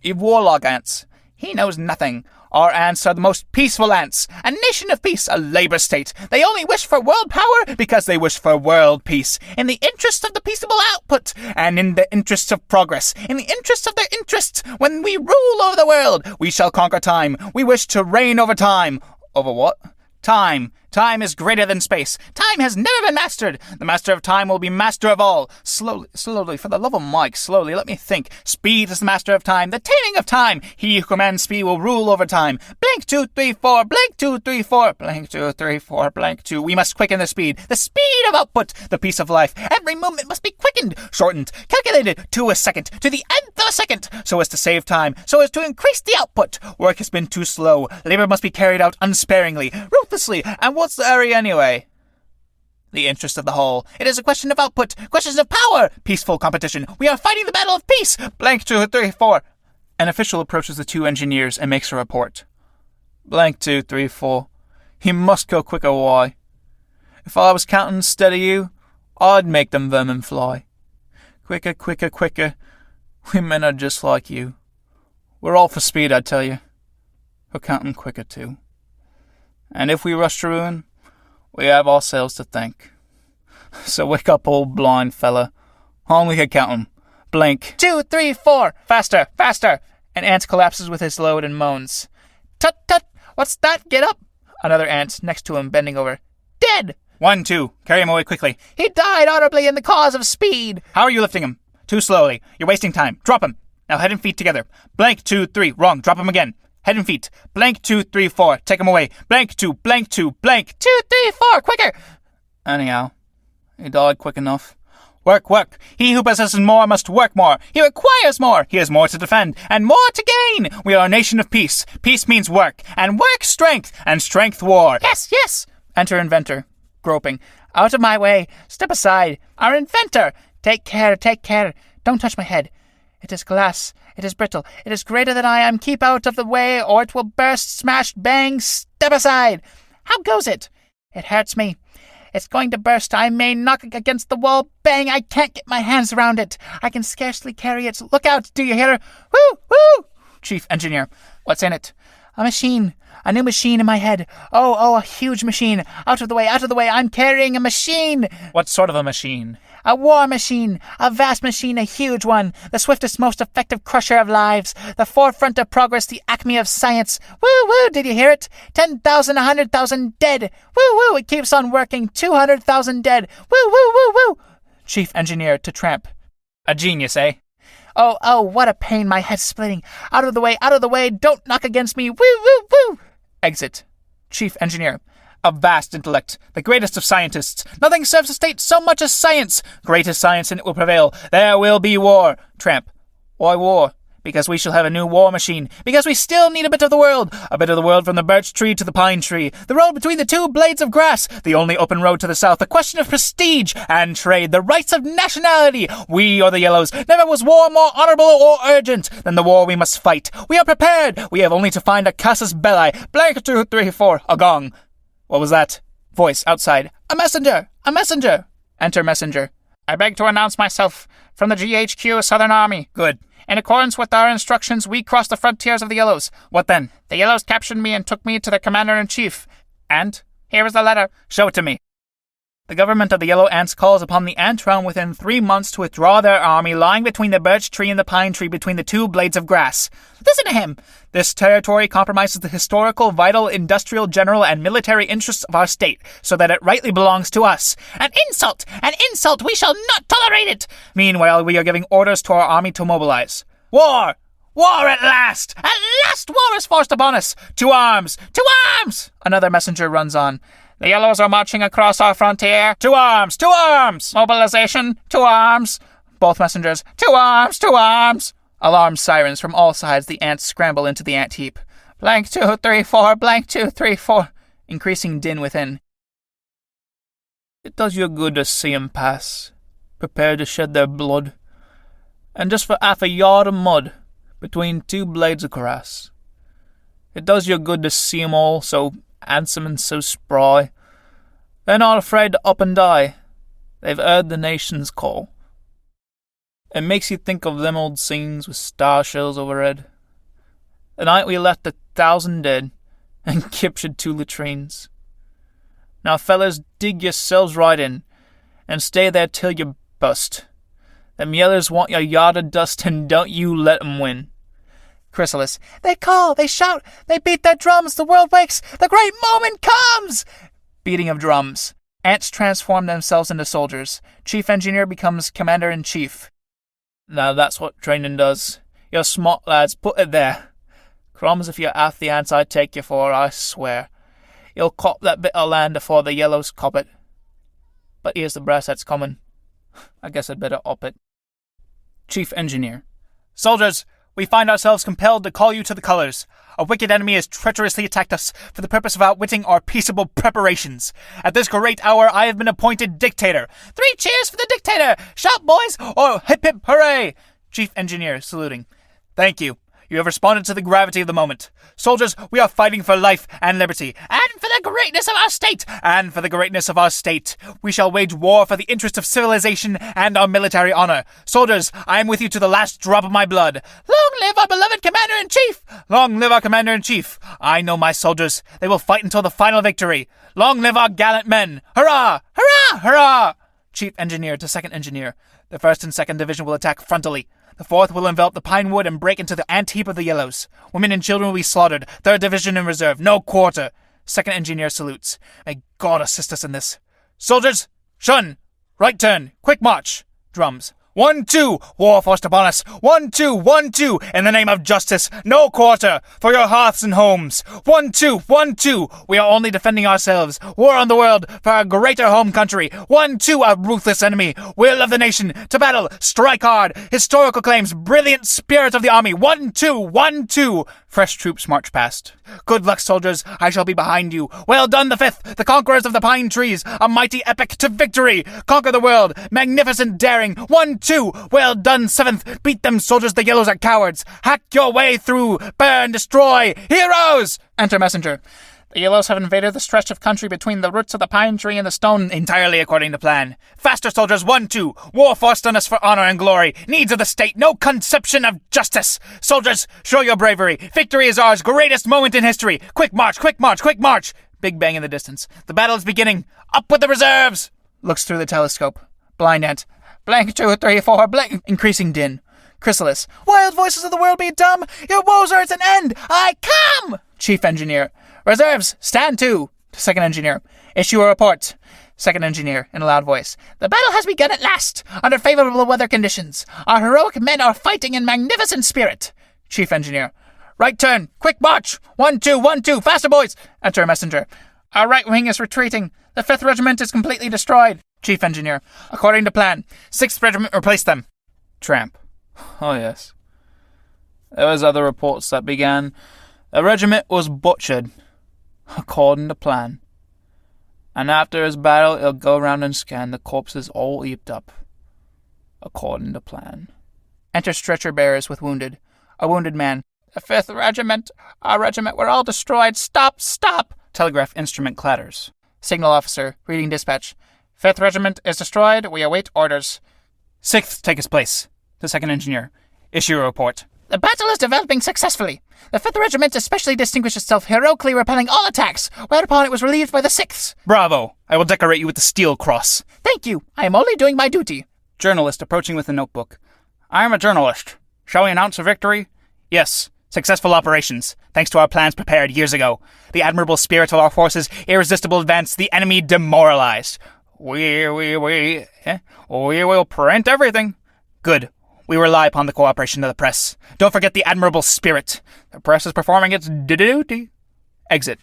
A: You've warlock ants. He knows nothing. Our ants are the most peaceful ants. A nation of peace, a labor state. They only wish for world power because they wish for world peace. In the interest of the peaceable output, and in the interest of progress, in the interest of their interests, when we rule over the world, we shall conquer time. We wish to reign over time. Over what? Time. Time is greater than space. Time has never been mastered. The master of time will be master of all. Slowly, for the love of Mike, slowly, let me think. Speed is the master of time, the taming of time. He who commands speed will rule over time. Blank 2, 3, 4, blank 2, 3, 4, blank 2, 3, 4, blank 2. We must quicken the speed of output, the peace of life. Every movement must be quickened, shortened, calculated to a second, to the nth of a second, so as to save time, so as to increase the output. Work has been too slow. Labor must be carried out unsparingly, ruthlessly, and what's the hurry anyway? The interest of the whole. It is a question of output, questions of power, peaceful competition. We are fighting the battle of peace. Blank 2, 3, 4. An official approaches the two engineers and makes a report. Blank 2, 3, 4. He must go quicker, why? If I was counting instead of you, I'd make them vermin fly. Quicker, quicker, quicker. We men are just like you. We're all for speed, I tell you. We're counting quicker, too. And if we rush to ruin, we have ourselves to thank. So wake up, old blind fella. Only can count 'em. Blank. 2, 3, 4. Faster, faster. An ant collapses with his load and moans. Tut, tut. What's that? Get up. Another ant next to him, bending over. Dead. 1, 2. Carry him away quickly. He died honorably in the cause of speed. How are you lifting him? Too slowly. You're wasting time. Drop him. Now head and feet together. Blank 2, 3. Wrong. Drop him again. Head and feet. Blank 2, 3, 4. Take him away. Blank 2, blank 2, blank 2, 3, 4. Quicker. Anyhow, he died quick enough. Work, work. He who possesses more must work more. He requires more. He has more to defend and more to gain. We are a nation of peace. Peace means work, and work strength, and strength war. Yes, yes. Enter inventor, groping. Out of my way. Step aside. Our inventor. Take care, take care. Don't touch my head. It is glass. It is brittle. It is greater than I am. Keep out of the way, or it will burst, smash, bang. Step aside. How goes it? It hurts me. It's going to burst. I may knock it against the wall. Bang! I can't get my hands around it. I can scarcely carry it. Look out! Do you hear her? Woo! Woo! Chief engineer. What's in it? A machine. A new machine in my head. Oh, a huge machine. Out of the way, out of the way. I'm carrying a machine. What sort of a machine? A war machine. A vast machine, a huge one. The swiftest, most effective crusher of lives. The forefront of progress, the acme of science. Woo, woo, did you hear it? 10,000, 100,000 dead. Woo, woo, it keeps on working. 200,000 dead. Woo, woo, woo, woo. Chief engineer to tramp. A genius, eh? Oh, what a pain, my head's splitting. Out of the way, don't knock against me. Woo, woo, woo. Exit. Chief engineer. A vast intellect, the greatest of scientists. Nothing serves the state so much as science. Greatest science and it will prevail. There will be war. Tramp. Why war? Because we shall have a new war machine. Because we still need a bit of the world. A bit of the world from the birch tree to the pine tree. The road between the two blades of grass. The only open road to the south. A question of prestige and trade. The rights of nationality. We or the yellows. Never was war more honorable or urgent than the war we must fight. We are prepared. We have only to find a casus belli. Blank 2, 3, 4. A gong. What was that? Voice outside. A messenger! A messenger! Enter messenger. I beg to announce myself from the GHQ Southern Army. Good. In accordance with our instructions, we crossed the frontiers of the Yellows. What then? The Yellows captured me and took me to their commander-in-chief. And? Here is the letter. Show it to me. The government of the Yellow Ants calls upon the ant realm within 3 months to withdraw their army lying between the birch tree and the pine tree between the two blades of grass. Listen to him! This territory compromises the historical, vital, industrial, general, and military interests of our state, so that it rightly belongs to us. An insult! An insult! We shall not tolerate it! Meanwhile, we are giving orders to our army to mobilize. War! War at last! At last war is forced upon us! To arms! To arms! Another messenger runs on.
B: The Yellows are marching across our frontier. To arms! To arms! Mobilization! To arms!
A: Both messengers. To arms! To arms! Alarm sirens from all sides. The ants scramble into the ant heap. Blank 234, blank 234. Increasing din within. It does you good to see 'em pass, prepared to shed their blood, and just for half a yard of mud between two blades of grass. It does you good to see 'em all so handsome and so spry. They're not afraid to up and die. They've heard the nation's call. It makes you think of them old scenes with star shells overhead. The night we left 1,000 dead and captured 2 latrines. Now, fellers, dig yourselves right in and stay there till you bust. Them yellers want your yard of dust, and don't you let 'em win. Chrysalis. They call, they shout, they beat their drums, the world wakes, the great moment comes! Beating of drums. Ants transform themselves into soldiers. Chief Engineer becomes Commander-in-Chief. Now that's what training does. You're smart lads, put it there. Crumbs if you're half the ants I take you for, I swear. You'll cop that bit of land afore the Yellows cop it. But here's the brass that's coming. I guess I'd better up it. Chief Engineer. Soldiers, we find ourselves compelled to call you to the colours. A wicked enemy has treacherously attacked us for the purpose of outwitting our peaceable preparations. At this great hour I have been appointed dictator. 3 cheers for the dictator! Shout, boys, or hip hip hooray! Chief Engineer, saluting. Thank you. You have responded to the gravity of the moment. Soldiers, we are fighting for life and liberty, and for the greatness of our state, and for the greatness of our state. We shall wage war for the interest of civilization and our military honor. Soldiers, I am with you to the last drop of my blood. Long live our beloved Commander-in-Chief! Long live our Commander-in-Chief! I know my soldiers. They will fight until the final victory. Long live our gallant men! Hurrah! Hurrah! Hurrah! Chief Engineer to Second Engineer. The 1st and 2nd Division will attack frontally. The 4th will envelop the pine wood and break into the ant heap of the Yellows. Women and children will be slaughtered. 3rd Division in reserve. No quarter. 2nd Engineer salutes. May God assist us in this. Soldiers, shun! Right turn! Quick march! Drums. 1, 2! War forced upon us! 1, 2! 1, 2! In the name of justice! No quarter! For your hearths and homes! 1, 2! 1, 2! We are only defending ourselves! War on the world! For our greater home country! 1, 2! Our ruthless enemy! Will of the nation! To battle! Strike hard! Historical claims! Brilliant spirit of the army! 1, 2! 1, 2! Fresh troops march past. Good luck, soldiers! I shall be behind you! Well done, the 5th! The conquerors of the pine trees! A mighty epic to victory! Conquer the world! Magnificent daring! 1, 2! Well done, 7th! Beat them, soldiers! The Yellows are cowards! Hack your way through! Burn! Destroy! Heroes! Enter messenger. The Yellows have invaded the stretch of country between the roots of the pine tree and the stone, entirely according to plan. Faster, soldiers! 1, 2! War forced on us for honor and glory! Needs of the state! No conception of justice! Soldiers, show your bravery! Victory is ours! Greatest moment in history! Quick march! Quick march! Quick march! Big bang in the distance. The battle is beginning! Up with the reserves! Looks through the telescope. Blind ant. Blank 2, 3, 4, blank. Increasing din. Chrysalis. Wild voices of the world be dumb! Your woes are at an end! I come! Chief Engineer. Reserves, stand to! Second Engineer. Issue a report. Second Engineer, in a loud voice. The battle has begun at last, under favorable weather conditions. Our heroic men are fighting in magnificent spirit. Chief Engineer. Right turn, quick march! 1, 2, 1, 2, faster, boys! Enter a messenger. Our right wing is retreating. The 5th Regiment is completely destroyed. Chief Engineer. According to plan, 6th Regiment replaced them. Tramp. Oh, yes. There was other reports that began. The regiment was butchered. According to plan. And after his battle, he'll go round and scan the corpses all heaped up. According to plan. Enter stretcher bearers with wounded. A wounded man. The 5th Regiment. Our regiment were all destroyed. Stop! Stop! Telegraph instrument clatters. Signal officer, reading dispatch. 5th Regiment is destroyed. We await orders. 6th take its place. The 2nd Engineer. Issue a report. The battle is developing successfully. The 5th Regiment especially distinguished itself heroically repelling all attacks, whereupon it was relieved by the 6th. Bravo! I will decorate you with the Steel Cross. Thank you. I am only doing my duty. Journalist approaching with a notebook. I am a journalist. Shall we announce a victory? Yes. Successful operations, thanks to our plans prepared years ago. The admirable spirit of our forces, irresistible advance, the enemy demoralized. We will print everything. Good. We rely upon the cooperation of the press. Don't forget the admirable spirit. The press is performing its duty. Exit.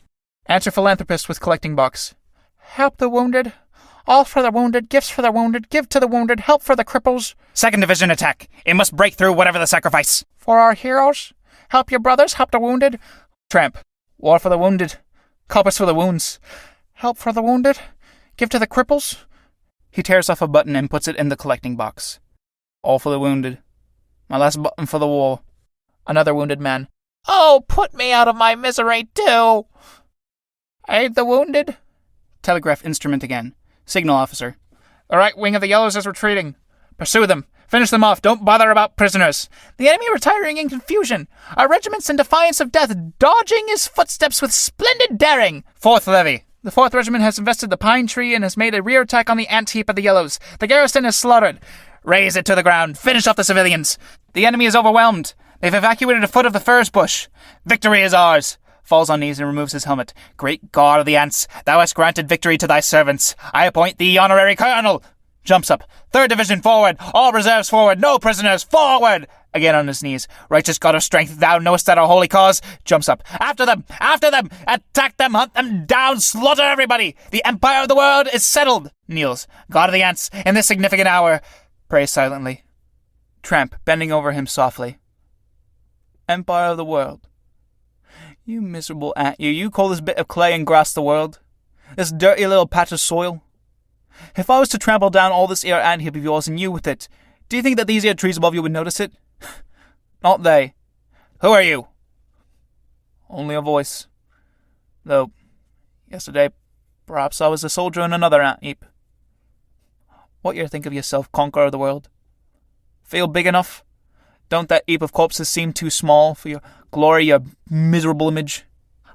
A: Answer philanthropist with collecting box. Help the wounded. All for the wounded, gifts for the wounded, give to the wounded, help for the cripples.
B: 2nd Division attack. It must break through whatever the sacrifice.
A: For our heroes. Help your brothers, help the wounded. Tramp. War for the wounded. Coppers for the wounds. Help for the wounded. Give to the cripples. He tears off a button and puts it in the collecting box. All for the wounded. My last button for the war. Another wounded man. Oh, put me out of my misery, too. Aid the wounded. Telegraph instrument again. Signal officer. The right wing of the Yellows is retreating. Pursue them. Finish them off. Don't bother about prisoners. The enemy retiring in confusion. Our regiments in defiance of death, dodging his footsteps with splendid daring. 4th Levy. The 4th Regiment has invested the pine tree and has made a rear attack on the ant heap of the Yellows. The garrison is slaughtered. Raze it to the ground. Finish off the civilians. The enemy is overwhelmed. They've evacuated a foot of the furze bush. Victory is ours. Falls on knees and removes his helmet. Great God of the ants, thou hast granted victory to thy servants. I appoint thee honorary colonel. Jumps up. 3rd Division forward. All reserves forward. No prisoners. Forward. Again on his knees. Righteous God of strength, thou knowest that our holy cause. Jumps up. After them. After them. Attack them. Hunt them down. Slaughter everybody. The empire of the world is settled. Kneels. God of the ants, in this significant hour. Prays silently. Tramp, bending over him softly. Empire of the world. You miserable ant, you call this bit of clay and grass the world? This dirty little patch of soil? If I was to trample down all this here ant heap of yours and you with it, do you think that these here trees above you would notice it? Not they. Who are you? Only a voice. Though, yesterday, perhaps I was a soldier in another ant heap. What you think of yourself, conqueror of the world? Feel big enough? Don't that heap of corpses seem too small for your glory, your miserable image?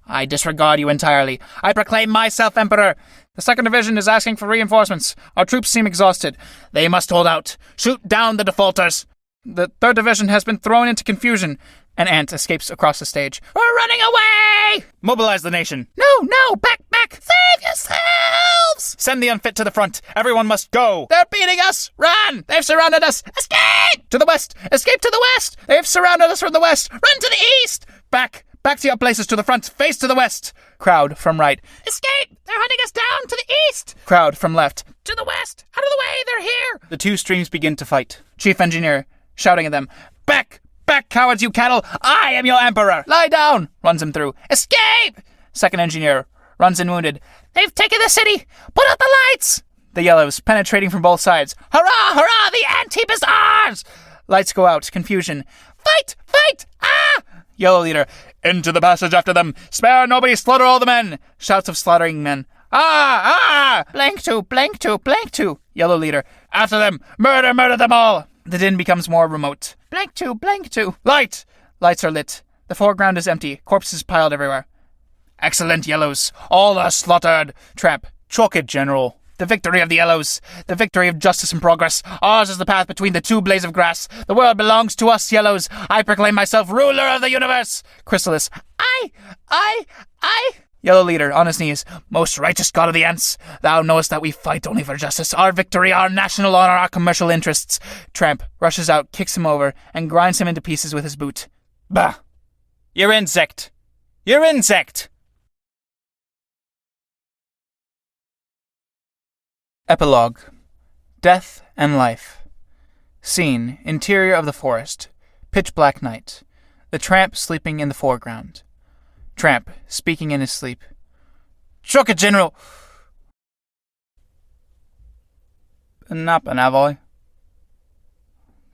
A: I disregard you entirely. I proclaim myself emperor. The 2nd Division is asking for reinforcements. Our troops seem exhausted. They must hold out. Shoot down the defaulters. The 3rd Division has been thrown into confusion. An ant escapes across the stage. We're running away! Mobilize the nation. No, back! Save yourselves! Send the unfit to the front. Everyone must go. They're beating us! Run! They've surrounded us! Escape! To the west! Escape to the west! They've surrounded us from the west! Run to the east! Back to your places, to the front, face to the west! Crowd from right. Escape! They're hunting us down to the east! Crowd from left. To the west! Out of the way! They're here! The two streams begin to fight. Chief Engineer, shouting at them. Back, cowards, you cattle! I am your emperor! Lie down! Runs him through. Escape! 2nd Engineer runs in wounded. They've taken the city! Put out the lights! The Yellows, penetrating from both sides. Hurrah! Hurrah! The ant heap is ours! Lights go out. Confusion. Fight! Ah! Yellow Leader. Into the passage after them. Spare nobody, slaughter all the men. Shouts of slaughtering men. Ah! Blank two. Yellow Leader. After them. Murder them all. The din becomes more remote. Blank two. Light! Lights are lit. The foreground is empty. Corpses piled everywhere. Excellent, Yellows. All are slaughtered. Tramp. Chalk it, General. The victory of the Yellows. The victory of justice and progress. Ours is the path between the two blades of grass. The world belongs to us, Yellows. I proclaim myself ruler of the universe. Chrysalis. I. Yellow Leader, on his knees. Most righteous God of the ants, thou knowest that we fight only for justice, our victory, our national honor, our commercial interests. Tramp rushes out, kicks him over, and grinds him into pieces with his boot. Bah! You're insect! Epilogue. Death and life. Scene, interior of the forest. Pitch black night. The tramp sleeping in the foreground. Tramp, speaking in his sleep. Choke it, General! Been napping, have I?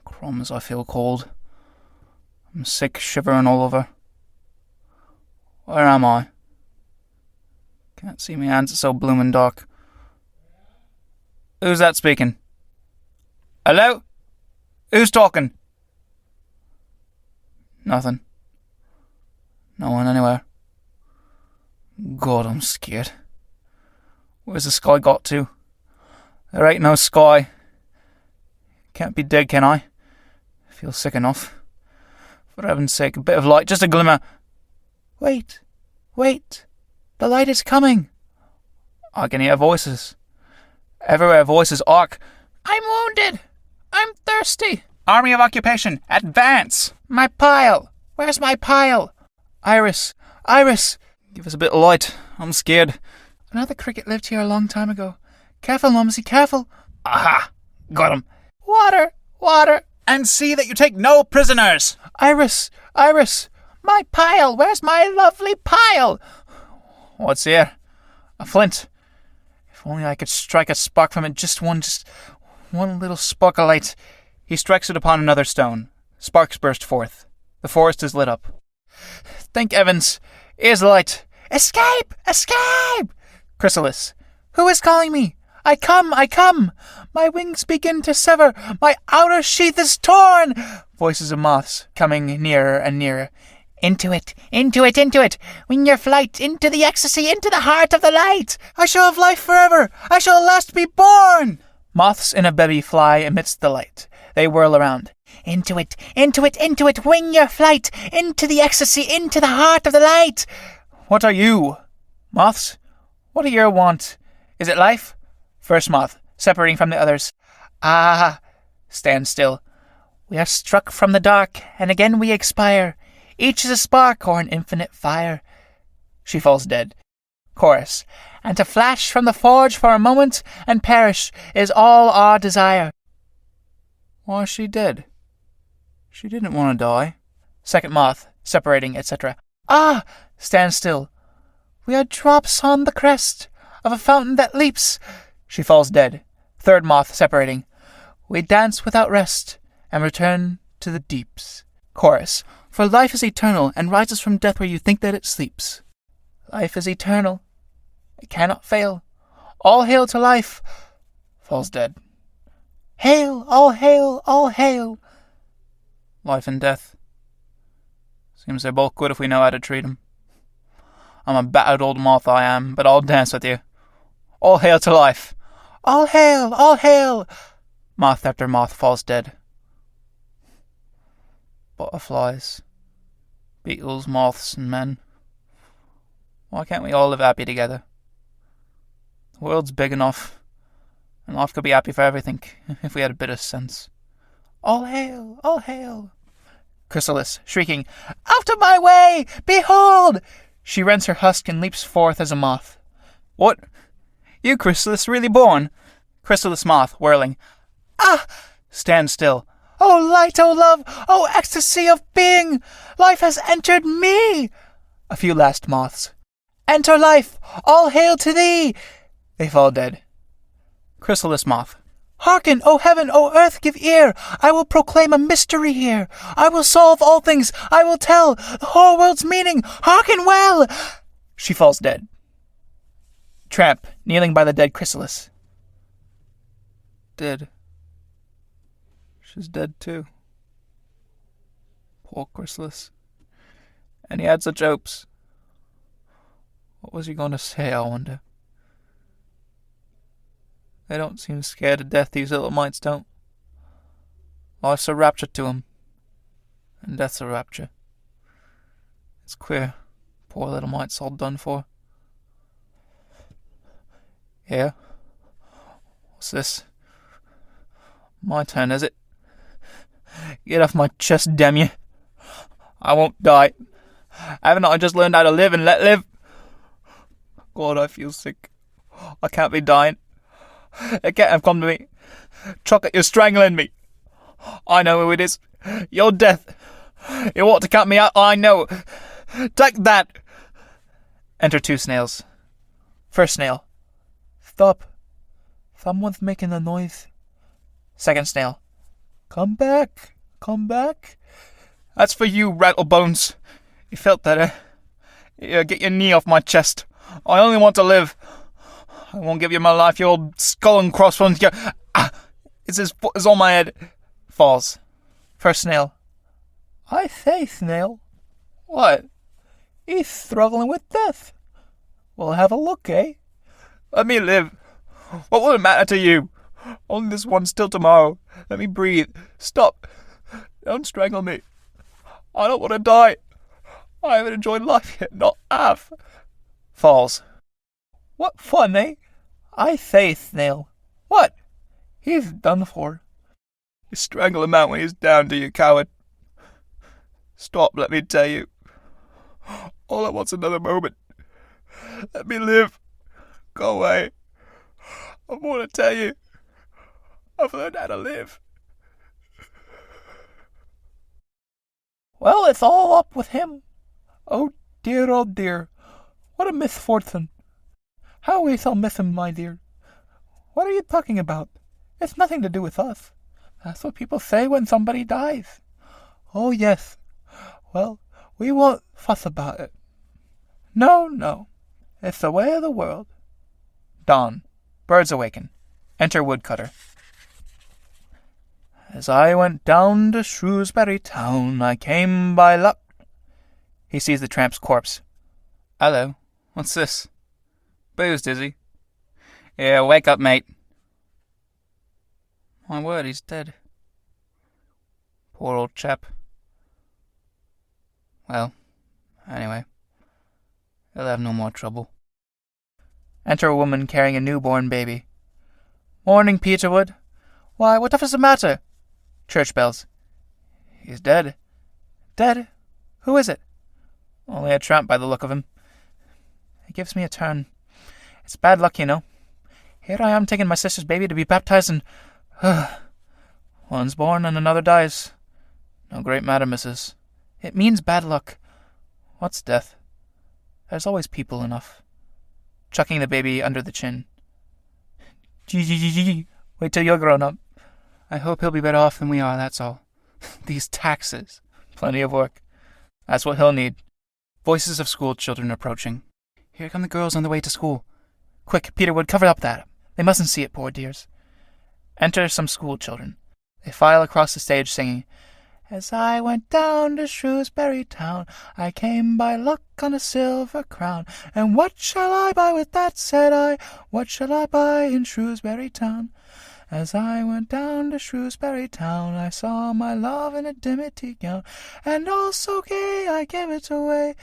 A: Crumbs, I feel cold. I'm sick, shivering all over. Where am I? Can't see me hands, it's so bloomin' dark. Who's that speaking? Hello? Who's talking? Nothing. No one anywhere. God, I'm scared. Where's the sky got to? There ain't no sky. Can't be dead, can I? Feel sick enough. For heaven's sake, a bit of light, just a glimmer. Wait. The light is coming. I can hear voices. Everywhere voices arc. I'm wounded. I'm thirsty. Army of occupation, advance. My pile. Where's my pile? Iris. Give us a bit of light. I'm scared. Another cricket lived here a long time ago. Careful, Mumsy, careful.
B: Aha! Got him.
A: Water, water.
C: And see that you take no prisoners.
A: Iris, Iris. My pile, where's my lovely pile?
C: What's here?
A: A flint. If only I could strike a spark from it, just one little spark of light.
C: He strikes it upon another stone. Sparks burst forth. The forest is lit up.
A: Thank heavens. Here's the light.
B: Escape! Escape!
A: Chrysalis. Who is calling me? I come, I come. My wings begin to sever. My outer sheath is torn. Voices of moths coming nearer and nearer.
B: Into it, into it, into it. Wing your flight into the ecstasy, into the heart of the light.
A: I shall have life forever. I shall at last be born. Moths in a bevy fly amidst the light. They whirl around.
B: Into it, into it, into it. Wing your flight into the ecstasy, into the heart of the light.
A: What are you? Moths? What are your want? Is it life? First moth, separating from the others. Ah, stand still.
B: We are struck from the dark, and again we expire. Each is a spark or an infinite fire.
A: She falls dead.
B: Chorus. And to flash from the forge for a moment and perish is all our desire.
A: Why is she dead? She didn't want to die. Second moth, separating, etc.
B: Ah,
A: stand still.
B: We are drops on the crest of a fountain that leaps.
A: She falls dead. Third moth, separating. We dance without rest and return to the deeps. Chorus. For life is eternal and rises from death where you think that it sleeps. Life is eternal. It cannot fail. All hail to life. Falls dead.
B: Hail, all hail, all hail.
C: Life and death. Seems they're both good if we know how to treat 'em. I'm a battered old moth, I am, but I'll dance with you. All hail to life.
B: All hail, all hail.
A: Moth after moth falls dead. Butterflies, beetles, moths, and men. Why can't we all live happy together? The world's big enough, and life could be happy for everything, if we had a bit of sense.
B: All hail, all hail.
A: Chrysalis, shrieking, Out of my way! Behold! She rends her husk and leaps forth as a moth. What? You, Chrysalis, really born? Chrysalis moth, whirling.
B: Ah!
A: Stand still.
B: Oh light, oh love, oh ecstasy of being! Life has entered me!
A: A few last moths.
B: Enter life! All hail to thee!
A: They fall dead. Chrysalis moth.
B: Hearken, O heaven, O earth, give ear! I will proclaim a mystery here. I will solve all things. I will tell the whole world's meaning. Hearken well!
A: She falls dead. Tramp, kneeling by the dead Chrysalis. Dead. She's dead too. Poor Chrysalis. And he had such hopes. What was he going to say, I wonder? They don't seem scared to death, these little mites don't. Life's a rapture to 'em, and death's a rapture. It's queer. Poor little mites all done for. Here? What's this? My turn, is it? Get off my chest, damn you. I won't die. Haven't I just learned how to live and let live? God, I feel sick. I can't be dying. It can't have come to me. Chocolate, you're strangling me. I know who it is. You're death. You want to cut me out, I know. Take that. Enter two snails. First snail. Stop. Someone's making a noise. Second snail. Come back. Come back. That's for you, Rattlebones. You felt that, eh? Here, get your knee off my chest. I only want to live. I won't give you my life, you old skull and crossbones. It's his foot is on my head. Falls. First snail. I say, snail. What? He's struggling with death. We'll have a look, eh? Let me live. What will it matter to you? Only this one still tomorrow. Let me breathe. Stop. Don't strangle me. I don't want to die. I haven't enjoyed life yet, not half. Falls. What fun, eh? I say, snail. What? He's done for. You strangle him out when he's down, do you, coward? Stop, let me tell you. All I want's another moment. Let me live.
C: Go away. I want to tell you. I've learned how to live.
A: Well, it's all up with him. Oh dear, what a misfortune. How we shall miss him, my dear. What are you talking about? It's nothing to do with us. That's what people say when somebody dies. Oh, yes. Well, we won't fuss about it. No. It's the way of the world.
C: Dawn. Birds awaken. Enter woodcutter.
A: As I went down to Shrewsbury town, I came by luck.
C: He sees the tramp's corpse. Hello. What's this? Boozed, is he? Yeah, wake up, mate. My word, he's dead. Poor old chap. Well, anyway, he'll have no more trouble.
A: Enter a woman carrying a newborn baby. Morning, Peterwood. Why, what is the matter?
C: Church bells.
A: He's dead. Dead? Who is it?
C: Only a tramp by the look of him.
A: It gives me a turn. It's bad luck, you know. Here I am taking my sister's baby to be baptized and... One's born and another dies.
C: No great matter, missus.
A: It means bad luck.
C: What's death?
A: There's always people enough.
C: Chucking the baby under the chin.
A: Gee. Wait till you're grown up.
C: I hope he'll be better off than we are, that's all. These taxes.
A: Plenty of work.
C: That's what he'll need. Voices of school children approaching. Here come the girls on the way to school.
A: Quick, Peterwood, cover up that. They mustn't see it, poor dears.
C: Enter some school children. They file across the stage singing,
A: As I went down to Shrewsbury town, I came by luck on a silver crown. And what shall I buy with that, said I, what shall I buy in Shrewsbury town? As I went down to Shrewsbury town, I saw my love in a dimity gown, and all so gay I gave it away,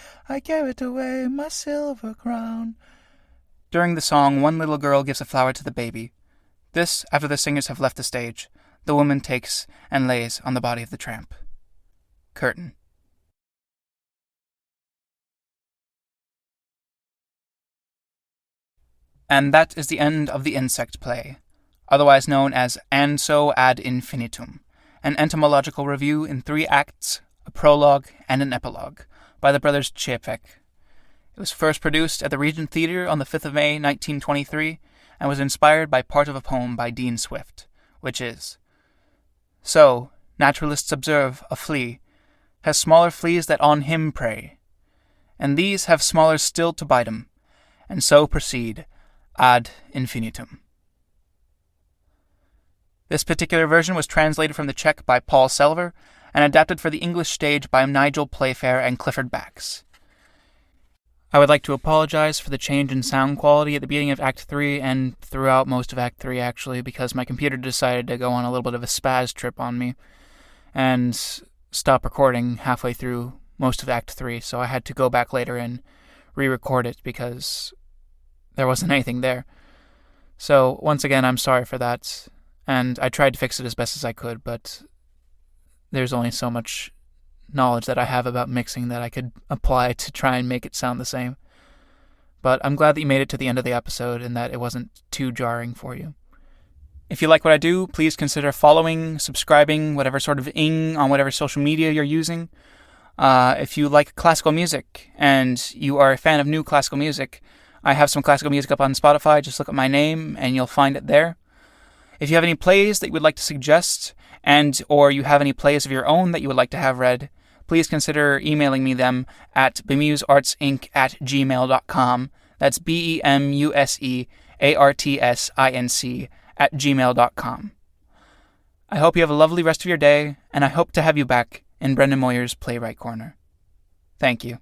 A: my silver crown.
C: During the song, one little girl gives a flower to the baby. This, after the singers have left the stage, the woman takes and lays on the body of the tramp. Curtain. And that is the end of the insect play, otherwise known as And So Ad Infinitum, an entomological review in 3 acts, a prologue, and an epilogue, by the Brothers Čapek. It was first produced at the Regent Theatre on the 5th of May, 1923, and was inspired by part of a poem by Dean Swift, which is, So, naturalists observe, a flea has smaller fleas that on him prey, and these have smaller still to bite him, and so proceed ad infinitum. This particular version was translated from the Czech by Paul Selver and adapted for the English stage by Nigel Playfair and Clifford Bax. I would like to apologize for the change in sound quality at the beginning of Act 3 and throughout most of Act 3, actually, because my computer decided to go on a little bit of a spaz trip on me and stop recording halfway through most of Act 3, so I had to go back later and re-record it because there wasn't anything there. So, once again, I'm sorry for that, and I tried to fix it as best as I could, but there's only so much knowledge that I have about mixing that I could apply to try and make it sound the same. But I'm glad that you made it to the end of the episode and that it wasn't too jarring for you. If you like what I do, please consider following, subscribing, whatever sort of ing on whatever social media you're using. If you like classical music and you are a fan of new classical music, I have some classical music up on Spotify. Just look at my name and you'll find it there. If you have any plays that you would like to suggest, or you have any plays of your own that you would like to have read, please consider emailing me them at bemuseartsinc@gmail.com. That's bemuseartsinc@gmail.com. I hope you have a lovely rest of your day, and I hope to have you back in Brendan Moyer's Playwright Corner. Thank you.